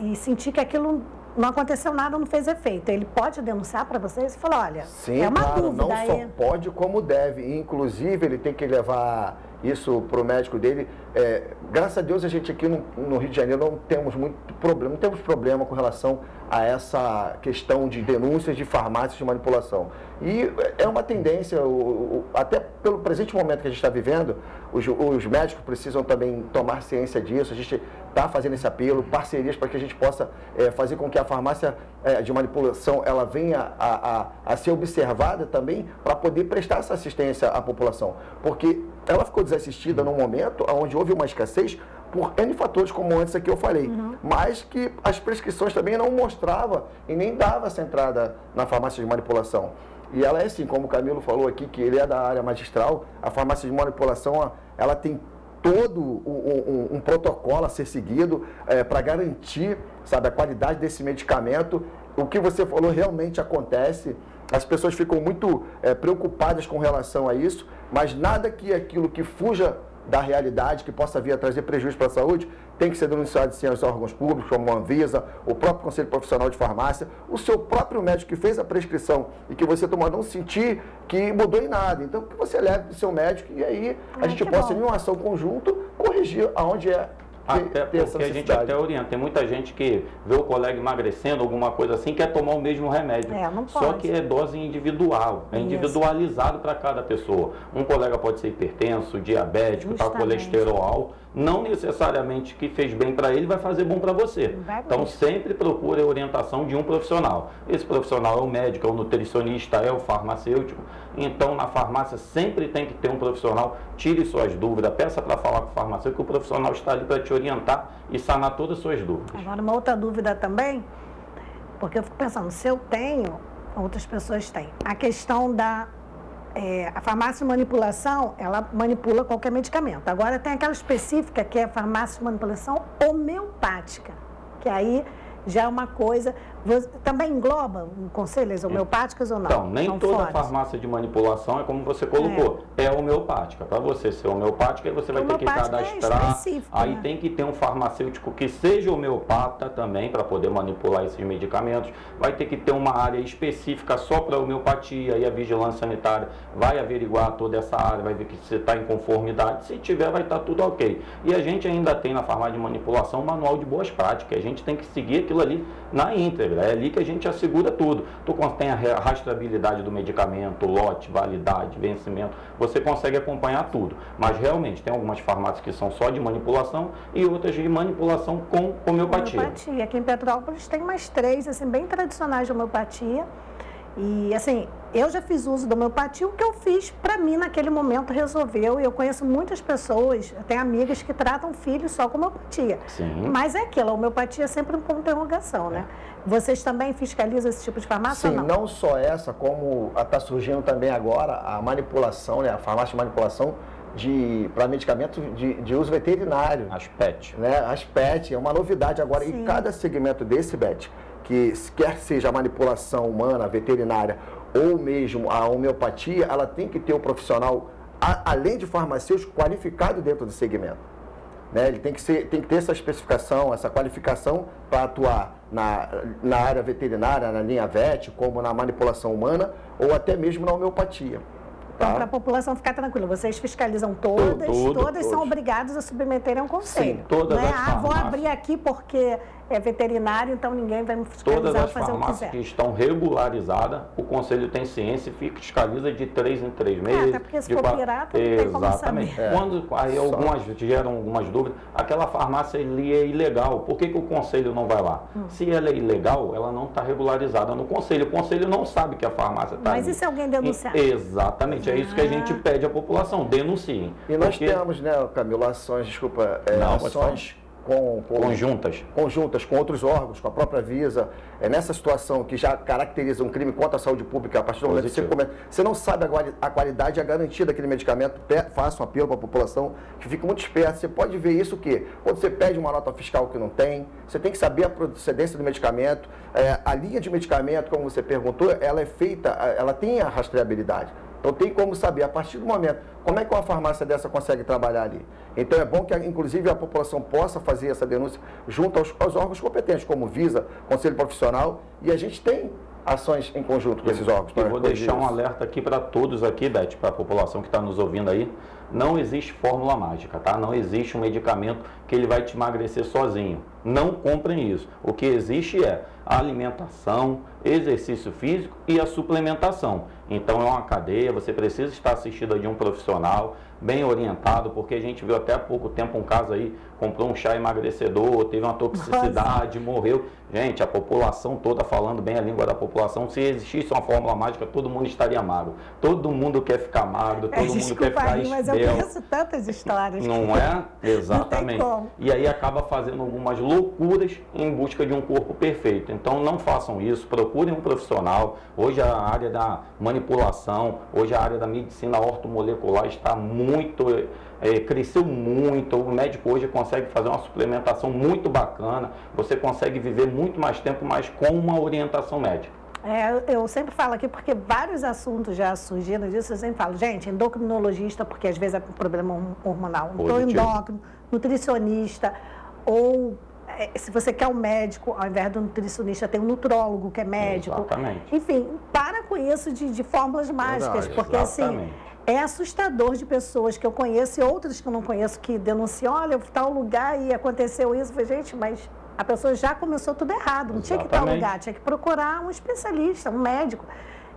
e sentir que aquilo não aconteceu nada, não fez efeito, ele pode denunciar para vocês e falar, olha, sim, é uma claro, dúvida. Não só pode, como deve. Inclusive, ele tem que levar isso para o médico dele. Graças a Deus, a gente aqui no Rio de Janeiro não temos problema com relação a essa questão de denúncias de farmácias de manipulação. E é uma tendência, até pelo presente momento que a gente está vivendo, os médicos precisam também tomar ciência disso. A gente está fazendo esse apelo, parcerias para que a gente possa fazer com que a farmácia de manipulação ela venha a ser observada também para poder prestar essa assistência à população. Porque ela ficou desassistida num momento onde houve uma escassez por N fatores, como antes aqui eu falei, mas que as prescrições também não mostravam e nem dava essa entrada na farmácia de manipulação. E ela é assim, como o Camilo falou aqui, que ele é da área magistral, a farmácia de manipulação, ela tem todo um protocolo a ser seguido para garantir, sabe, a qualidade desse medicamento. O que você falou realmente acontece, as pessoas ficam muito preocupadas com relação a isso, mas nada que aquilo que fuja da realidade, que possa vir a trazer prejuízo para a saúde, tem que ser denunciado sim aos órgãos públicos, como a Anvisa, o próprio Conselho Profissional de Farmácia, o seu próprio médico que fez a prescrição e que você tomou não sentir que mudou em nada. Então, que você leve para o seu médico e aí a gente possa, em uma ação conjunta, corrigir aonde é. Até porque a gente até orienta. Tem muita gente que vê o colega emagrecendo, alguma coisa assim, quer tomar o mesmo remédio. Não pode. Só que é dose individual, é individualizado para cada pessoa. Um colega pode ser hipertenso, diabético, tá com colesterol alto. Não necessariamente que fez bem para ele vai fazer bom para você. Então sempre procure a orientação de um profissional. Esse profissional é o médico, é o nutricionista, é o farmacêutico. Então na farmácia sempre tem que ter um profissional. Tire suas dúvidas, peça para falar com o farmacêutico, que o profissional está ali para te orientar e sanar todas as suas dúvidas. Agora uma outra dúvida também, porque eu fico pensando, se eu tenho, outras pessoas têm. A questão da a farmácia de manipulação, ela manipula qualquer medicamento. Agora tem aquela específica que é a farmácia de manipulação homeopática, que aí já é uma coisa... Também engloba conselhos homeopáticas ou não? Então, nem toda farmácia de manipulação é como você colocou, é homeopática. Para você ser homeopática, aí você vai ter que cadastrar, aí tem que ter um farmacêutico que seja homeopata também para poder manipular esses medicamentos, vai ter que ter uma área específica só para homeopatia, e a vigilância sanitária vai averiguar toda essa área, vai ver que você está em conformidade, se tiver vai estar tudo ok. E a gente ainda tem na farmácia de manipulação um manual de boas práticas, a gente tem que seguir aquilo ali na íntegra. É ali que a gente assegura tudo. Tu tem a rastreabilidade do medicamento, lote, validade, vencimento, você consegue acompanhar tudo. Mas realmente tem algumas farmácias que são só de manipulação e outras de manipulação com homeopatia. Homeopatia. Aqui em Petrópolis tem mais 3, assim, bem tradicionais de homeopatia. E, assim, eu já fiz uso da homeopatia, o que eu fiz, para mim, naquele momento, resolveu. E eu conheço muitas pessoas, eu tenho amigas que tratam filhos só com homeopatia. Sim. Mas é aquilo, a homeopatia é sempre um ponto de interrogação, né? Vocês também fiscalizam esse tipo de farmácia? Sim, ou não só essa, como está surgindo também agora a manipulação, né? A farmácia de manipulação para medicamentos de uso veterinário. As PET. Né? As PET, é uma novidade agora. Sim. E cada segmento desse, Beth, que quer seja a manipulação humana, veterinária ou mesmo a homeopatia, ela tem que ter o profissional, além de farmacêutico, qualificado dentro do segmento. Né? Ele tem que ter essa especificação, essa qualificação para atuar na área veterinária, na linha VET, como na manipulação humana ou até mesmo na homeopatia. Então, para a população ficar tranquila, vocês fiscalizam todas são obrigadas a submeterem a um conselho. Sim, todas as farmácias. Vou abrir aqui porque é veterinário, então ninguém vai me fiscalizar ou fazer o que quiser. Todas as farmácias que estão regularizadas, o conselho tem ciência e fiscaliza de 3 em 3 meses. Até porque se for pirata, não tem como saber. Quando aí algumas geram algumas dúvidas, aquela farmácia ali é ilegal, por que o conselho não vai lá? Se ela é ilegal, ela não está regularizada no conselho. O conselho não sabe que a farmácia está ali. Mas e se alguém denunciar? Exatamente, é isso que a gente pede à população, denunciem. E nós temos, né, Camilo, ações, ações conjuntas com outros órgãos, com a própria Visa, nessa situação que já caracteriza um crime contra a saúde pública. A partir do momento que você não sabe a qualidade e a garantia daquele medicamento, faça um apelo para a população, que fique muito esperto. Você pode ver isso que quando você pede uma nota fiscal que não tem, você tem que saber a procedência do medicamento, a linha de medicamento, como você perguntou, ela é feita, ela tem a rastreabilidade. Então tem como saber, a partir do momento, como é que uma farmácia dessa consegue trabalhar ali. Então é bom que, inclusive, a população possa fazer essa denúncia junto aos órgãos competentes, como Visa, Conselho Profissional, e a gente tem ações em conjunto com esses órgãos. Eu vou deixar um alerta aqui para todos aqui, Beth, para a população que está nos ouvindo aí. Não existe fórmula mágica, tá? Não existe um medicamento que ele vai te emagrecer sozinho. Não comprem isso. O que existe é a alimentação, exercício físico e a suplementação. Então é uma cadeia, você precisa estar assistido de um profissional bem orientado, porque a gente viu até há pouco tempo um caso aí, comprou um chá emagrecedor, teve uma toxicidade, morreu. Gente, a população toda, falando bem a língua da população, se existisse uma fórmula mágica, todo mundo estaria magro. Todo mundo quer ficar magro, todo mundo quer ficar esbelto. Mas eu conheço tantas histórias. Não é? Exatamente. Não tem como. E aí acaba fazendo algumas loucuras em busca de um corpo perfeito. Então não façam isso, procurem um profissional. Hoje a área da manipulação, hoje a área da medicina ortomolecular está cresceu muito, o médico hoje consegue fazer uma suplementação muito bacana, você consegue viver muito mais tempo, mas com uma orientação médica. Eu sempre falo aqui, porque vários assuntos já surgiram disso, eu sempre falo, gente, endocrinologista, porque às vezes é problema hormonal, então endócrino, nutricionista, ou se você quer um médico, ao invés do nutricionista, tem um nutrólogo que é médico. Exatamente. Enfim, para com isso de fórmulas mágicas, porque assim, é assustador de pessoas que eu conheço e outras que eu não conheço que denunciam, olha, eu fui tal lugar e aconteceu isso. Eu falei, gente, mas a pessoa já começou tudo errado, não tinha que ir tal lugar, tinha que procurar um especialista, um médico.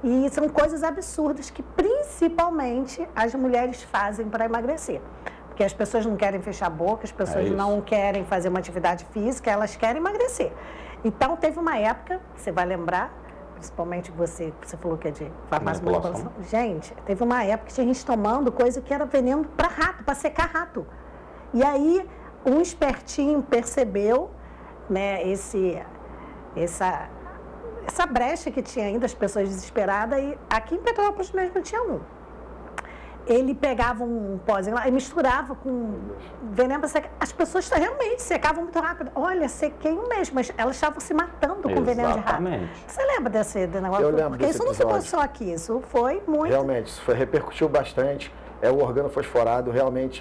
E são coisas absurdas que principalmente as mulheres fazem para emagrecer. Porque as pessoas não querem fechar a boca, as pessoas não querem fazer uma atividade física, elas querem emagrecer. Então, teve uma época, você vai lembrar, principalmente você falou que é de farmácia de manipulação. Gente, teve uma época que tinha gente tomando coisa que era veneno para rato, para secar rato. E aí, um espertinho percebeu, né, essa brecha que tinha ainda, as pessoas desesperadas, e aqui em Petrópolis mesmo tinha um. Ele pegava um pozinho lá e misturava com veneno para secar. As pessoas realmente secavam muito rápido. Olha, sequei um mês, mas elas estavam se matando com veneno de rato. Você lembra desse negócio? Eu lembro. Porque isso não se passou aqui, isso foi muito... Realmente, isso repercutiu bastante. O organofosforado, realmente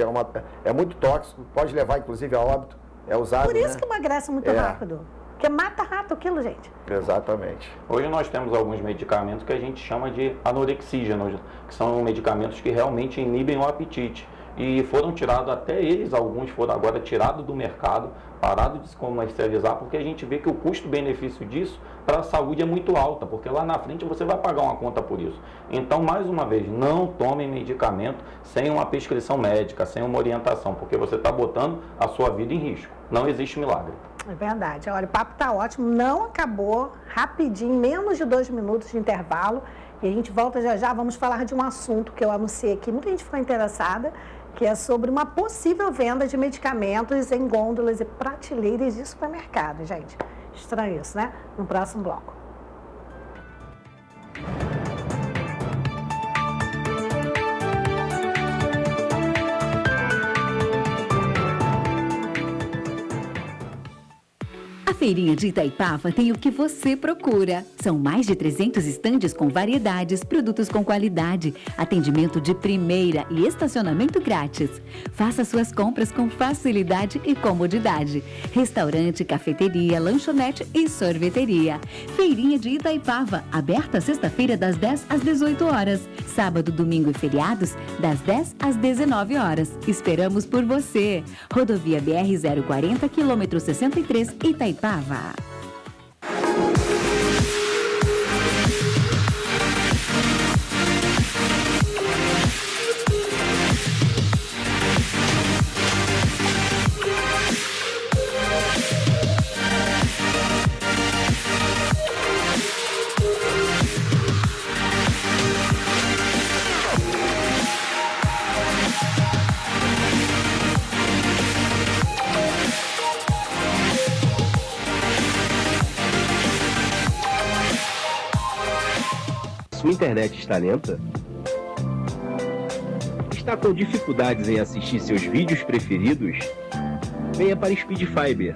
é muito tóxico, pode levar inclusive a óbito, é usado, Por isso que emagrece muito rápido. Porque mata rato aquilo, gente. Exatamente. Hoje nós temos alguns medicamentos que a gente chama de anorexígenos, que são medicamentos que realmente inibem o apetite. E foram tirados, até eles, alguns foram agora tirados do mercado, parados de se comercializar, porque a gente vê que o custo-benefício disso para a saúde é muito alta, porque lá na frente você vai pagar uma conta por isso. Então, mais uma vez, não tomem medicamento sem uma prescrição médica, sem uma orientação, porque você está botando a sua vida em risco. Não existe milagre. É verdade. Olha, o papo está ótimo, não acabou, rapidinho, menos de 2 minutos de intervalo. E a gente volta já já, vamos falar de um assunto que eu anunciei aqui, muita gente ficou interessada, que é sobre uma possível venda de medicamentos em gôndolas e prateleiras de supermercado, gente. Estranho isso, né? No próximo bloco. A Feirinha de Itaipava tem o que você procura. São mais de 300 estandes com variedades, produtos com qualidade, atendimento de primeira e estacionamento grátis. Faça suas compras com facilidade e comodidade. Restaurante, cafeteria, lanchonete e sorveteria. Feirinha de Itaipava, aberta sexta-feira das 10 às 18 horas. Sábado, domingo e feriados, das 10 às 19 horas. Esperamos por você. Rodovia BR 040, quilômetro 63, Itaipava. Sua internet está lenta? Está com dificuldades em assistir seus vídeos preferidos? Venha para Speed Fiber.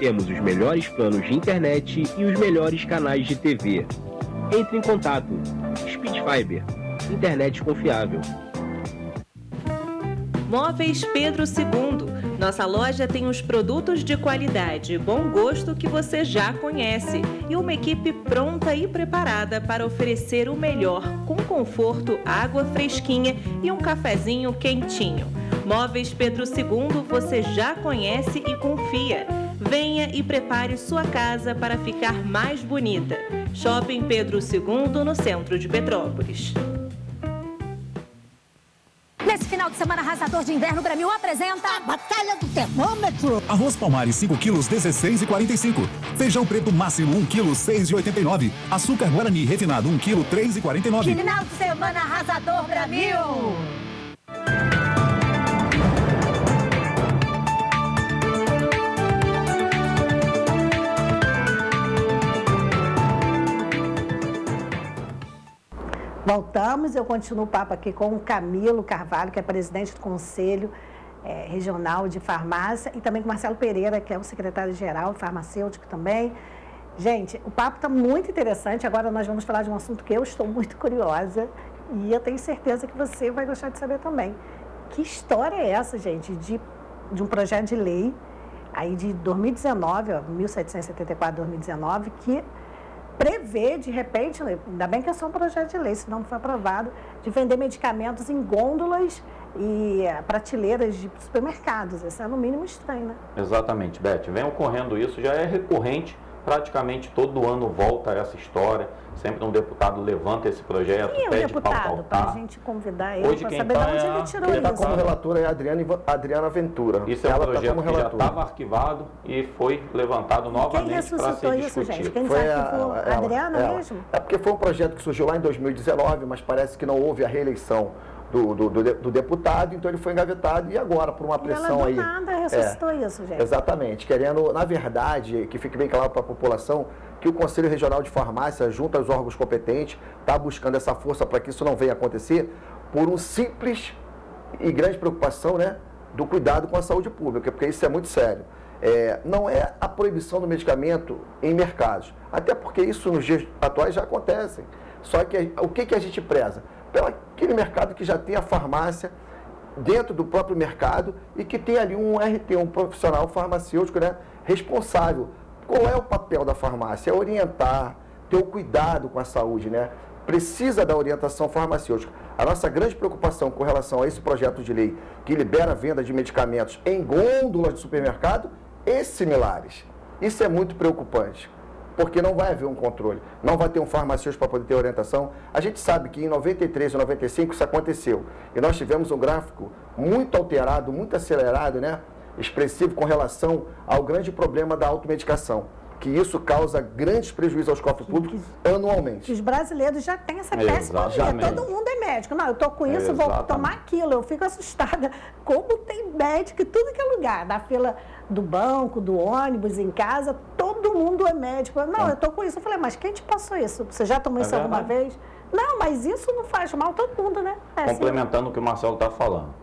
Temos os melhores planos de internet e os melhores canais de TV. Entre em contato. Speed Fiber. Internet confiável. Móveis Pedro II. Nossa loja tem os produtos de qualidade e bom gosto que você já conhece e uma equipe pronta e preparada para oferecer o melhor, com conforto, água fresquinha e um cafezinho quentinho. Móveis Pedro II você já conhece e confia. Venha e prepare sua casa para ficar mais bonita. Shopping Pedro II, no centro de Petrópolis. Nesse final de semana arrasador de inverno, o Brasil apresenta a Batalha do Termômetro. Arroz Palmares 5 quilos 16,45. Feijão preto máximo 1 quilo 6,89. Açúcar Guarani refinado 1 quilo 3,49. Final de semana arrasador, Brasil. Voltamos, eu continuo o papo aqui com o Camilo Carvalho, que é presidente do Conselho Regional de Farmácia, e também com o Marcelo Pereira, que é o secretário-geral farmacêutico também. Gente, o papo está muito interessante. Agora nós vamos falar de um assunto que eu estou muito curiosa e eu tenho certeza que você vai gostar de saber também. Que história é essa, gente, de um projeto de lei aí de 2019, 1774-2019, que prevê, de repente, ainda bem que é só um projeto de lei, senão não foi aprovado, de vender medicamentos em gôndolas e prateleiras de supermercados. Isso é no mínimo estranho, né? Exatamente, Beth. Vem ocorrendo isso, já é recorrente, praticamente todo ano volta essa história. Sempre um deputado levanta esse projeto, Quem é o pede deputado? Para a gente convidar ele, Hoje para quem saber tá de onde ele tirou Quem isso. está como relatora é a Adriana Ventura. Isso é um Ela tá projeto como que já relatora. estava arquivado e foi levantado novamente para ser ressuscitou isso, discutido. gente? Quem desarquivou? A Adriana mesmo? É porque foi um projeto que surgiu lá em 2019, mas parece que não houve a reeleição do deputado, então ele foi engavetado e agora, por uma pressão aí... Ela do nada ressuscitou isso, gente. Exatamente, querendo, na verdade, que fique bem claro para a população, que o Conselho Regional de Farmácia, junto aos órgãos competentes, está buscando essa força para que isso não venha a acontecer, por um simples e grande preocupação, né, do cuidado com a saúde pública, porque isso é muito sério. Não é a proibição do medicamento em mercados, até porque isso nos dias atuais já acontece. Só que o que a gente preza? Pelo aquele mercado que já tem a farmácia dentro do próprio mercado e que tem ali um RT, um profissional farmacêutico, né, responsável. Qual é o papel da farmácia? É orientar, ter o cuidado com a saúde, né? Precisa da orientação farmacêutica. A nossa grande preocupação com relação a esse projeto de lei que libera a venda de medicamentos em gôndolas de supermercado e similares. Isso é muito preocupante, porque não vai haver um controle, não vai ter um farmacêutico para poder ter orientação. A gente sabe que em 93 e 95 isso aconteceu, e nós tivemos um gráfico muito alterado, muito acelerado, né, expressivo com relação ao grande problema da automedicação, que isso causa grandes prejuízos aos cofres públicos anualmente. Os brasileiros já têm essa péssima mania, todo mundo é médico. Não, eu tô com isso, vou tomar aquilo. Eu fico assustada. Como tem médico em tudo que é lugar, na fila do banco, do ônibus, em casa, todo mundo é médico. Não, eu tô com isso. Eu falei, mas quem te passou isso? Você já tomou isso alguma vez? Não, mas isso não faz mal a todo mundo, né? Complementando o que o Marcelo está falando.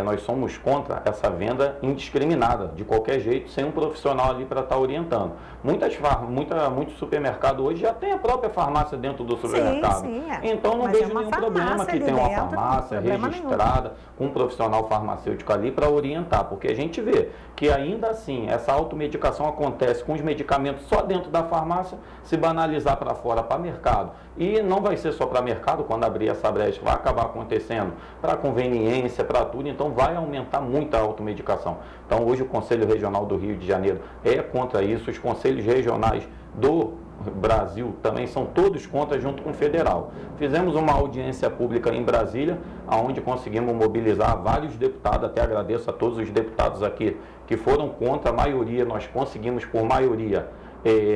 Nós somos contra essa venda indiscriminada, de qualquer jeito, sem um profissional ali para estar orientando. Muitos supermercados hoje já tem a própria farmácia dentro do supermercado. Então não vejo nenhum problema que tenha uma farmácia registrada, com um profissional farmacêutico ali para orientar, porque a gente vê que ainda assim essa automedicação acontece com os medicamentos só dentro da farmácia, se banalizar para fora, para mercado. E não vai ser só para mercado, quando abrir essa brecha, vai acabar acontecendo para conveniência, para tudo, então vai aumentar muito a automedicação. Então hoje o Conselho Regional do Rio de Janeiro é contra isso, os conselhos regionais do Brasil também são todos contra, junto com o federal. Fizemos uma audiência pública em Brasília, onde conseguimos mobilizar vários deputados, até agradeço a todos os deputados aqui que foram contra, a maioria, nós conseguimos por maioria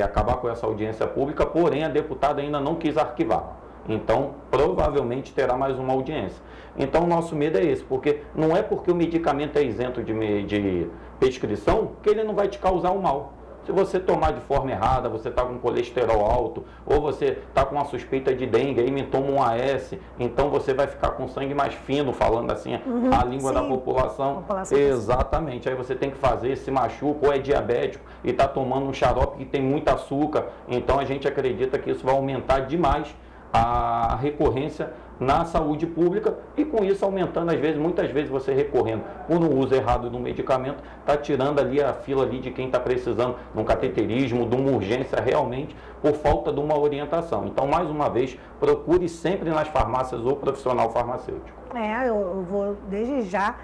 acabar com essa audiência pública, porém a deputada ainda não quis arquivar. Então, provavelmente terá mais uma audiência. Então, o nosso medo é esse, porque não é porque o medicamento é isento de prescrição que ele não vai te causar um mal. Se você tomar de forma errada, você está com colesterol alto, ou você está com uma suspeita de dengue, aí me toma um AS, então você vai ficar com sangue mais fino, falando assim, a língua da população. Exatamente, aí você tem que fazer, se machuca, ou é diabético e está tomando um xarope que tem muito açúcar, então a gente acredita que isso vai aumentar demais a recorrência na saúde pública e com isso aumentando, muitas vezes você recorrendo por um uso errado do medicamento, está tirando ali a fila ali de quem está precisando de um cateterismo, de uma urgência realmente, por falta de uma orientação. Então, mais uma vez, procure sempre nas farmácias o profissional farmacêutico. Eu vou desde já,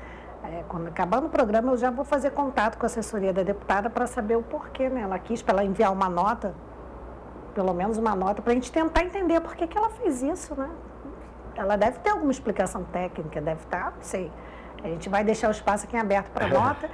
quando acabar o programa, eu já vou fazer contato com a assessoria da deputada para saber o porquê, né? Ela quis para ela enviar uma nota, pelo menos uma nota, para a gente tentar entender por que ela fez isso, né? Ela deve ter alguma explicação técnica, deve estar, não sei. A gente vai deixar o espaço aqui aberto para nota,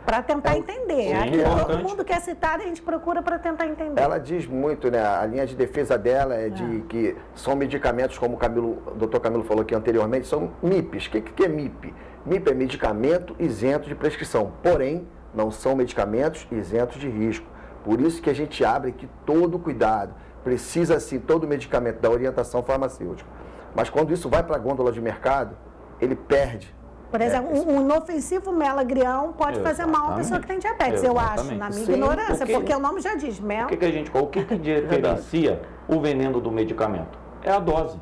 para tentar entender. Aqui todo mundo quer citar, a gente procura para tentar entender. Ela diz muito, né? A linha de defesa dela é de que são medicamentos, como o doutor Camilo falou aqui anteriormente, são MIPs. O que é MIP? MIP é medicamento isento de prescrição, porém, não são medicamentos isentos de risco. Por isso que a gente abre aqui todo cuidado. Precisa, sim, todo medicamento da orientação farmacêutica. Mas quando isso vai para a gôndola de mercado, ele perde Por exemplo, um inofensivo mel-agrião pode fazer mal à pessoa que tem diabetes, eu acho, na minha ignorância, porque o nome já diz mel. O que diferencia o veneno do medicamento? É a dose.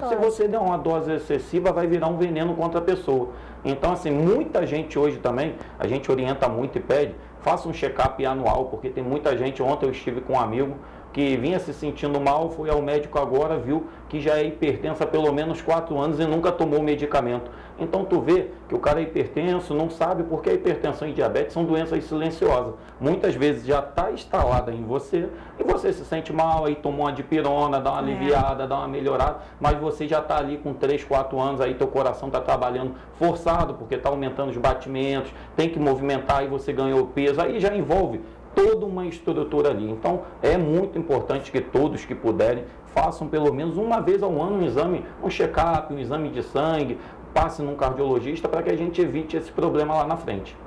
Se você der uma dose excessiva, vai virar um veneno contra a pessoa. Então, assim, muita gente hoje também, a gente orienta muito e pede, faça um check-up anual, porque tem muita gente, ontem eu estive com um amigo que vinha se sentindo mal, foi ao médico agora, viu que já é hipertenso há pelo menos 4 anos e nunca tomou medicamento. Então tu vê que o cara é hipertenso, não sabe porque a hipertensão e diabetes são doenças silenciosas. Muitas vezes já está instalada em você e você se sente mal, aí tomou uma dipirona, dá uma aliviada, dá uma melhorada, mas você já está ali com 3, 4 anos, aí teu coração está trabalhando forçado porque está aumentando os batimentos, tem que movimentar e você ganhou peso, aí já envolve toda uma estrutura ali. Então, é muito importante que todos que puderem façam pelo menos uma vez ao ano um exame, um check-up, um exame de sangue, passe num cardiologista para que a gente evite esse problema lá na frente.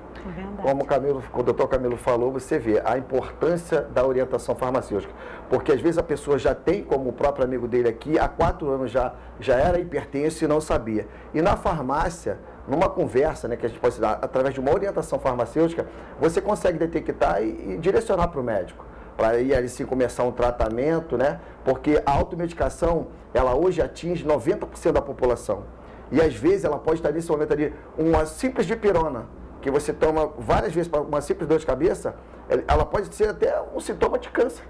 Como o doutor Camilo falou, você vê a importância da orientação farmacêutica, porque às vezes a pessoa já tem, como o próprio amigo dele aqui, há 4 anos já era hipertenso e não sabia. E na farmácia, numa conversa, né, que a gente pode dar através de uma orientação farmacêutica, você consegue detectar e direcionar para o médico, para ir ali sim começar um tratamento, né? Porque a automedicação, ela hoje atinge 90% da população. E às vezes ela pode estar nesse momento ali, uma simples dipirona, que você toma várias vezes para uma simples dor de cabeça, ela pode ser até um sintoma de câncer.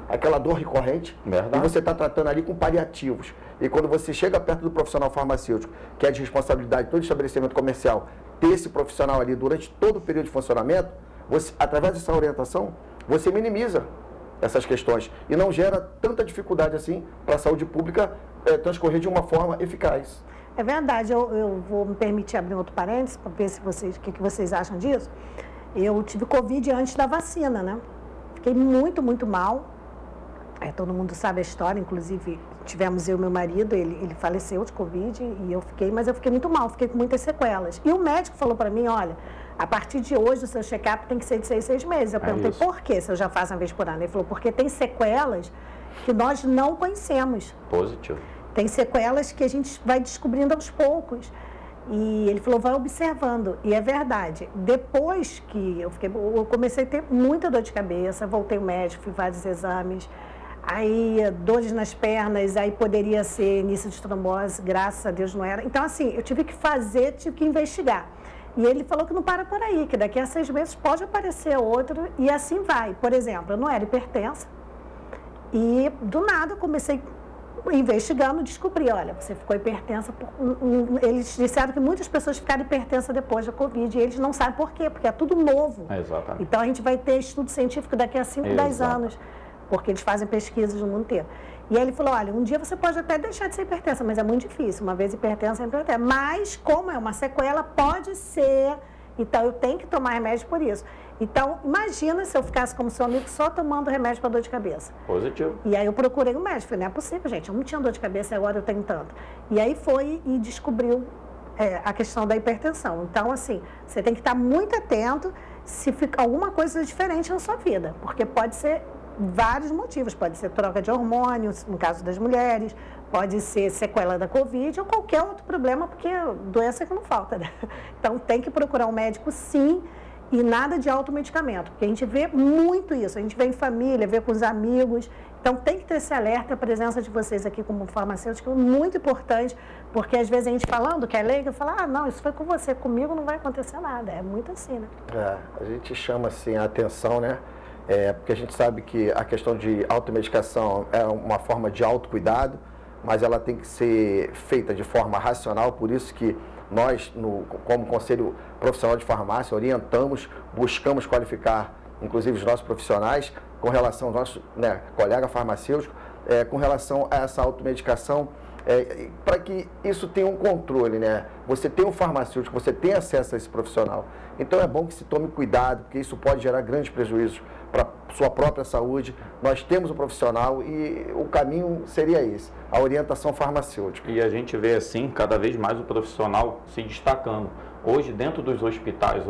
Aquela dor recorrente, e você está tratando ali com paliativos. E quando você chega perto do profissional farmacêutico, que é de responsabilidade de todo estabelecimento comercial, ter esse profissional ali durante todo o período de funcionamento, você, através dessa orientação, você minimiza essas questões e não gera tanta dificuldade assim para a saúde pública transcorrer de uma forma eficaz. É verdade, eu vou me permitir abrir outro parênteses para ver se o que vocês acham disso. Eu tive Covid antes da vacina, né? Fiquei muito, muito mal. Todo mundo sabe a história, inclusive tivemos eu e meu marido, ele faleceu de Covid mas eu fiquei muito mal, fiquei com muitas sequelas. E o médico falou para mim, olha, a partir de hoje o seu check-up tem que ser de 6 meses. Eu perguntei, por quê, se eu já faço uma vez por ano? Ele falou, porque tem sequelas que nós não conhecemos. Positivo. Tem sequelas que a gente vai descobrindo aos poucos. E ele falou, vai observando. E é verdade. Depois que eu comecei a ter muita dor de cabeça, voltei ao médico, fiz vários exames. Aí, dores nas pernas, aí poderia ser início de trombose, graças a Deus não era. Então, assim, eu tive que investigar. E ele falou que não para por aí, que daqui a 6 meses pode aparecer outro e assim vai. Por exemplo, eu não era hipertensa e do nada eu comecei investigando, descobri, olha, você ficou hipertensa. Eles disseram que muitas pessoas ficaram hipertensas depois da Covid e eles não sabem por quê, porque é tudo novo. Exatamente. Então, a gente vai ter estudo científico daqui a 5, 10 anos. Porque eles fazem pesquisas no mundo inteiro. E aí ele falou, olha, um dia você pode até deixar de ser hipertensa, mas é muito difícil. Uma vez hipertensa, sempre hipertensa. Mas, como é uma sequela, pode ser. Então, eu tenho que tomar remédio por isso. Então, imagina se eu ficasse como seu amigo só tomando remédio para dor de cabeça. Positivo. E aí eu procurei um médico. Falei, não é possível, gente. Eu não tinha dor de cabeça e agora eu tenho tanto. E aí foi e descobriu a questão da hipertensão. Então, assim, você tem que estar muito atento se ficar alguma coisa diferente na sua vida. Porque pode ser vários motivos, pode ser troca de hormônios, no caso das mulheres, pode ser sequela da Covid ou qualquer outro problema, porque doença é que não falta, né? Então tem que procurar um médico sim e nada de automedicamento, porque a gente vê muito isso, a gente vê em família, vê com os amigos, então tem que ter esse alerta, a presença de vocês aqui como farmacêutico é muito importante, porque às vezes a gente falando que é leigo, fala, não, isso foi com você, comigo não vai acontecer nada, é muito assim, né? A gente chama assim a atenção, né? Porque a gente sabe que a questão de automedicação é uma forma de autocuidado, mas ela tem que ser feita de forma racional, por isso que nós, como Conselho Profissional de Farmácia, orientamos, buscamos qualificar, inclusive os nossos profissionais, com relação ao nosso colega farmacêutico, com relação a essa automedicação, para que isso tenha um controle, né? Você tem um farmacêutico, você tem acesso a esse profissional. Então é bom que se tome cuidado, porque isso pode gerar grandes prejuízos para a sua própria saúde. Nós temos um profissional e o caminho seria esse, a orientação farmacêutica. E a gente vê assim, cada vez mais o profissional se destacando. Hoje, dentro dos hospitais,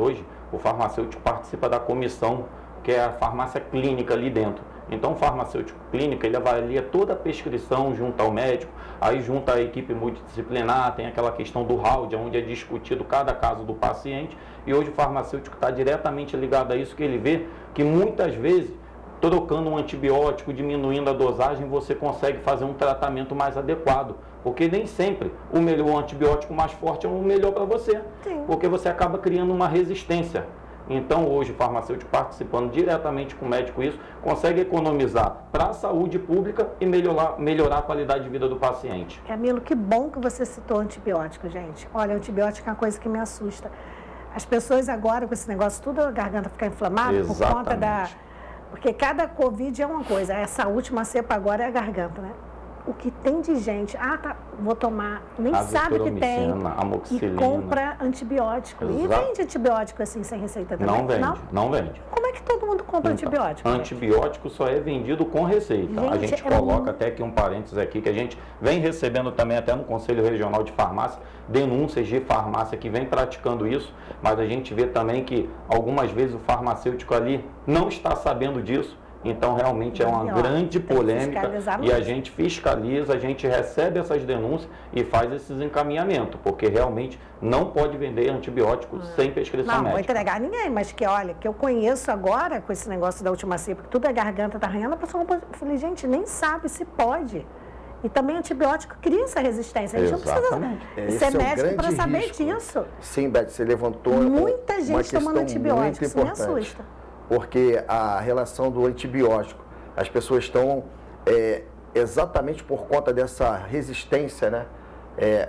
o farmacêutico participa da comissão, que é a farmácia clínica ali dentro. Então, o farmacêutico clínico, ele avalia toda a prescrição junto ao médico, aí junto à equipe multidisciplinar, tem aquela questão do round, onde é discutido cada caso do paciente, e hoje o farmacêutico está diretamente ligado a isso, que ele vê que muitas vezes, trocando um antibiótico, diminuindo a dosagem, você consegue fazer um tratamento mais adequado. Porque nem sempre o antibiótico mais forte é o melhor para você. Sim. Porque você acaba criando uma resistência. Então, hoje, o farmacêutico participando diretamente com o médico, isso consegue economizar para a saúde pública e melhorar a qualidade de vida do paciente. Camilo, que bom que você citou antibiótico, gente. Olha, antibiótico é uma coisa que me assusta. As pessoas agora, com esse negócio, tudo a garganta fica inflamada por conta da... Porque cada Covid é uma coisa. Essa última cepa agora é a garganta, né? O que tem de gente, vou tomar, nem sabe o que tem, e compra antibiótico. Exato. E vende antibiótico assim, sem receita também? Não vende. Como é que todo mundo compra antibiótico? Antibiótico só é vendido com receita. Gente, a gente coloca até aqui um parênteses aqui, que a gente vem recebendo também até no Conselho Regional de Farmácia, denúncias de farmácia que vem praticando isso, mas a gente vê também que algumas vezes o farmacêutico ali não está sabendo disso. Então, realmente é uma grande polêmica e a gente fiscaliza, a gente recebe essas denúncias e faz esses encaminhamentos, porque realmente não pode vender antibiótico sem prescrição médica. Não vou entregar ninguém, mas que olha, que eu conheço agora com esse negócio da última cepa, porque tudo a garganta está arranhando, a pessoa não pode... Eu falei, gente, nem sabe se pode. E também antibiótico cria essa resistência. A gente não precisa ser médico para saber disso. Sim, Beth, você levantou muita gente tomando antibiótico, isso me assusta. Porque a relação do antibiótico, as pessoas estão, exatamente por conta dessa resistência, né?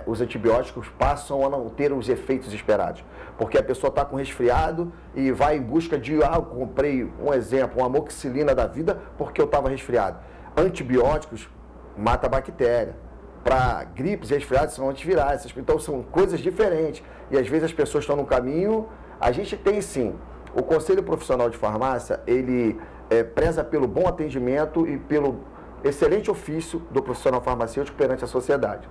Os antibióticos passam a não ter os efeitos esperados. Porque a pessoa está com resfriado e vai em busca de, eu comprei, um exemplo, uma amoxicilina da vida porque eu estava resfriado. Antibióticos mata a bactéria. Para gripes e resfriados são antivirais, então são coisas diferentes. E às vezes as pessoas estão no caminho, a gente tem sim. O Conselho Profissional de Farmácia, ele preza pelo bom atendimento e pelo excelente ofício do profissional farmacêutico perante a sociedade.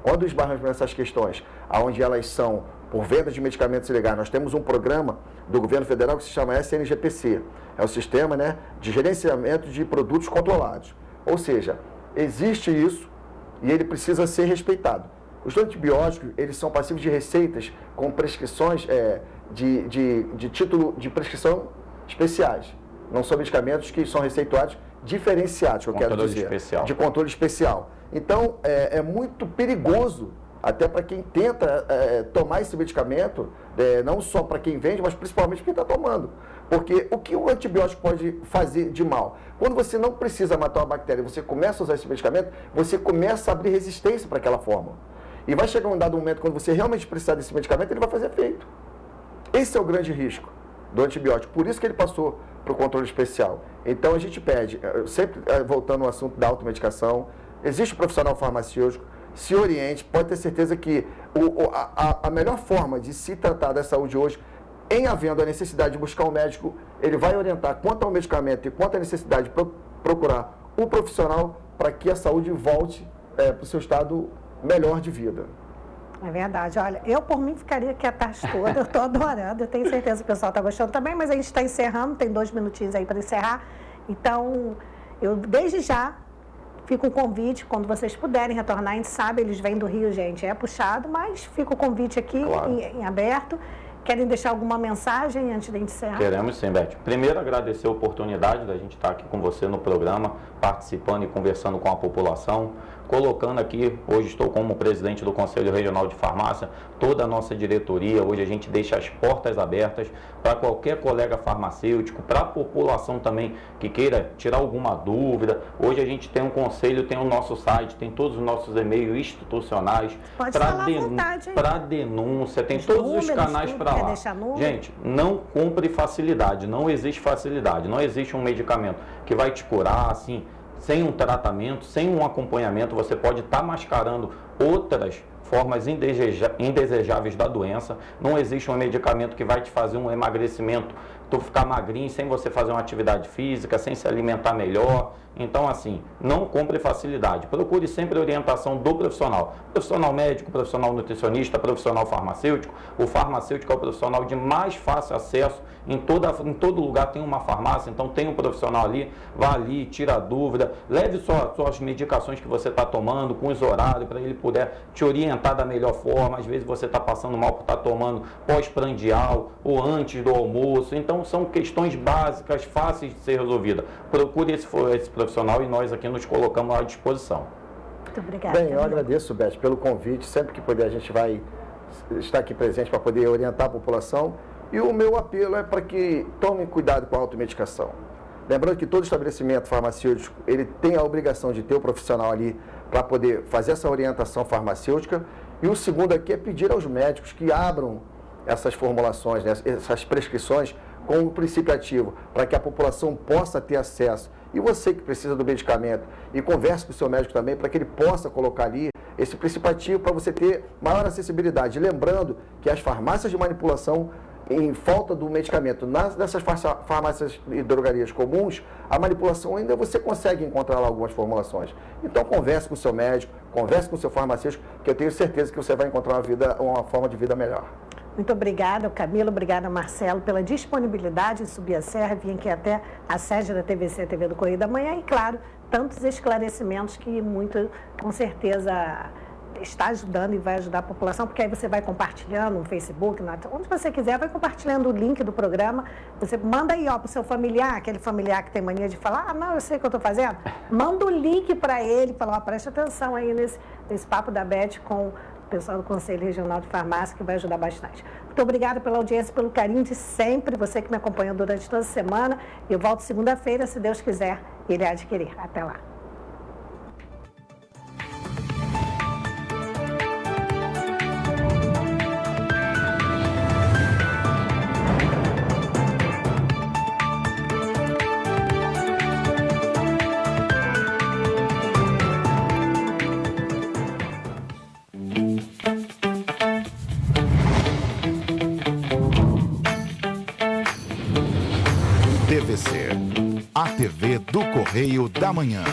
Quando esbarramos nessas questões, onde elas são por venda de medicamentos ilegais, nós temos um programa do governo federal que se chama SNGPC, é o Sistema, né, de Gerenciamento de Produtos Controlados. Ou seja, existe isso e ele precisa ser respeitado. Os antibióticos, eles são passíveis de receitas com prescrições de título de prescrição especiais. Não são medicamentos que são receituados diferenciados, que eu quero dizer. Especial. De controle especial. Então, é muito perigoso, até para quem tenta tomar esse medicamento, não só para quem vende, mas principalmente para quem está tomando. Porque o que o antibiótico pode fazer de mal? Quando você não precisa matar uma bactéria, você começa a usar esse medicamento, você começa a abrir resistência para aquela fórmula. E vai chegar um dado momento, quando você realmente precisar desse medicamento, ele vai fazer efeito. Esse é o grande risco do antibiótico, por isso que ele passou para o controle especial. Então a gente pede, sempre voltando ao assunto da automedicação, existe um profissional farmacêutico, se oriente, pode ter certeza que a melhor forma de se tratar da saúde hoje, em havendo a necessidade de buscar um médico, ele vai orientar quanto ao medicamento e quanto à necessidade de procurar um profissional para que a saúde volte para o seu estado melhor de vida. É verdade. Olha, eu por mim ficaria aqui a tarde toda, eu estou adorando, eu tenho certeza que o pessoal está gostando também, mas a gente está encerrando, tem 2 minutinhos aí para encerrar. Então, eu desde já fica um convite, quando vocês puderem retornar, a gente sabe, eles vêm do Rio, gente, é puxado, mas fica o convite aqui em aberto. Querem deixar alguma mensagem antes de encerrar? Queremos sim, Beth. Primeiro, agradecer a oportunidade da gente estar aqui com você no programa, participando e conversando com a população. Colocando aqui, hoje estou como presidente do Conselho Regional de Farmácia, toda a nossa diretoria, hoje a gente deixa as portas abertas para qualquer colega farmacêutico, para a população também que queira tirar alguma dúvida. Hoje a gente tem um conselho, tem o nosso site, tem todos os nossos e-mails institucionais para denúncia, tem todos os canais para lá. Gente, não compre facilidade, não existe facilidade, não existe um medicamento que vai te curar, assim, sem um tratamento, sem um acompanhamento, você pode estar mascarando outras formas indesejáveis da doença. Não existe um medicamento que vai te fazer um emagrecimento tu ficar magrinho sem você fazer uma atividade física, sem se alimentar melhor. Então, assim, não compre facilidade. Procure sempre a orientação do profissional. Profissional médico, profissional nutricionista, profissional farmacêutico. O farmacêutico é o profissional de mais fácil acesso. Em todo lugar tem uma farmácia, então tem um profissional ali, vá ali, tira a dúvida, leve suas medicações que você está tomando, com os horários, para ele poder te orientar da melhor forma. Às vezes você está passando mal por estar tomando pós-prandial ou antes do almoço. Então são questões básicas, fáceis de ser resolvidas. Procure esse profissional e nós aqui nos colocamos à disposição. Muito obrigada. Bem, eu agradeço, Beth, pelo convite. Sempre que puder a gente vai estar aqui presente para poder orientar a população. E o meu apelo é para que tomem cuidado com a automedicação. Lembrando que todo estabelecimento farmacêutico, ele tem a obrigação de ter o profissional ali para poder fazer essa orientação farmacêutica. E o segundo aqui é pedir aos médicos que abram essas formulações, né, essas prescrições com o princípio ativo, para que a população possa ter acesso. E você que precisa do medicamento, e converse com o seu médico também, para que ele possa colocar ali esse princípio ativo para você ter maior acessibilidade. Lembrando que as farmácias de manipulação, em falta do medicamento, nessas farmácias e drogarias comuns, a manipulação ainda você consegue encontrar lá algumas formulações. Então converse com o seu médico, converse com o seu farmacêutico, que eu tenho certeza que você vai encontrar uma forma de vida melhor. Muito obrigada, Camilo, obrigada, Marcelo, pela disponibilidade de subir a serra, vir aqui até a sede da TVC, TV do Correio da Manhã, e claro, tantos esclarecimentos que muito, com certeza, está ajudando e vai ajudar a população, porque aí você vai compartilhando no Facebook, onde você quiser, vai compartilhando o link do programa, você manda aí, ó, para o seu familiar, aquele familiar que tem mania de falar, não, eu sei o que eu estou fazendo, manda o link para ele, fala, ó, preste atenção aí nesse papo da Beth com o pessoal do Conselho Regional de Farmácia, que vai ajudar bastante. Muito obrigada pela audiência, pelo carinho de sempre, você que me acompanhou durante toda a semana, eu volto segunda-feira, se Deus quiser, ele há de querer. Até lá. TVC, a TV do Correio da Manhã.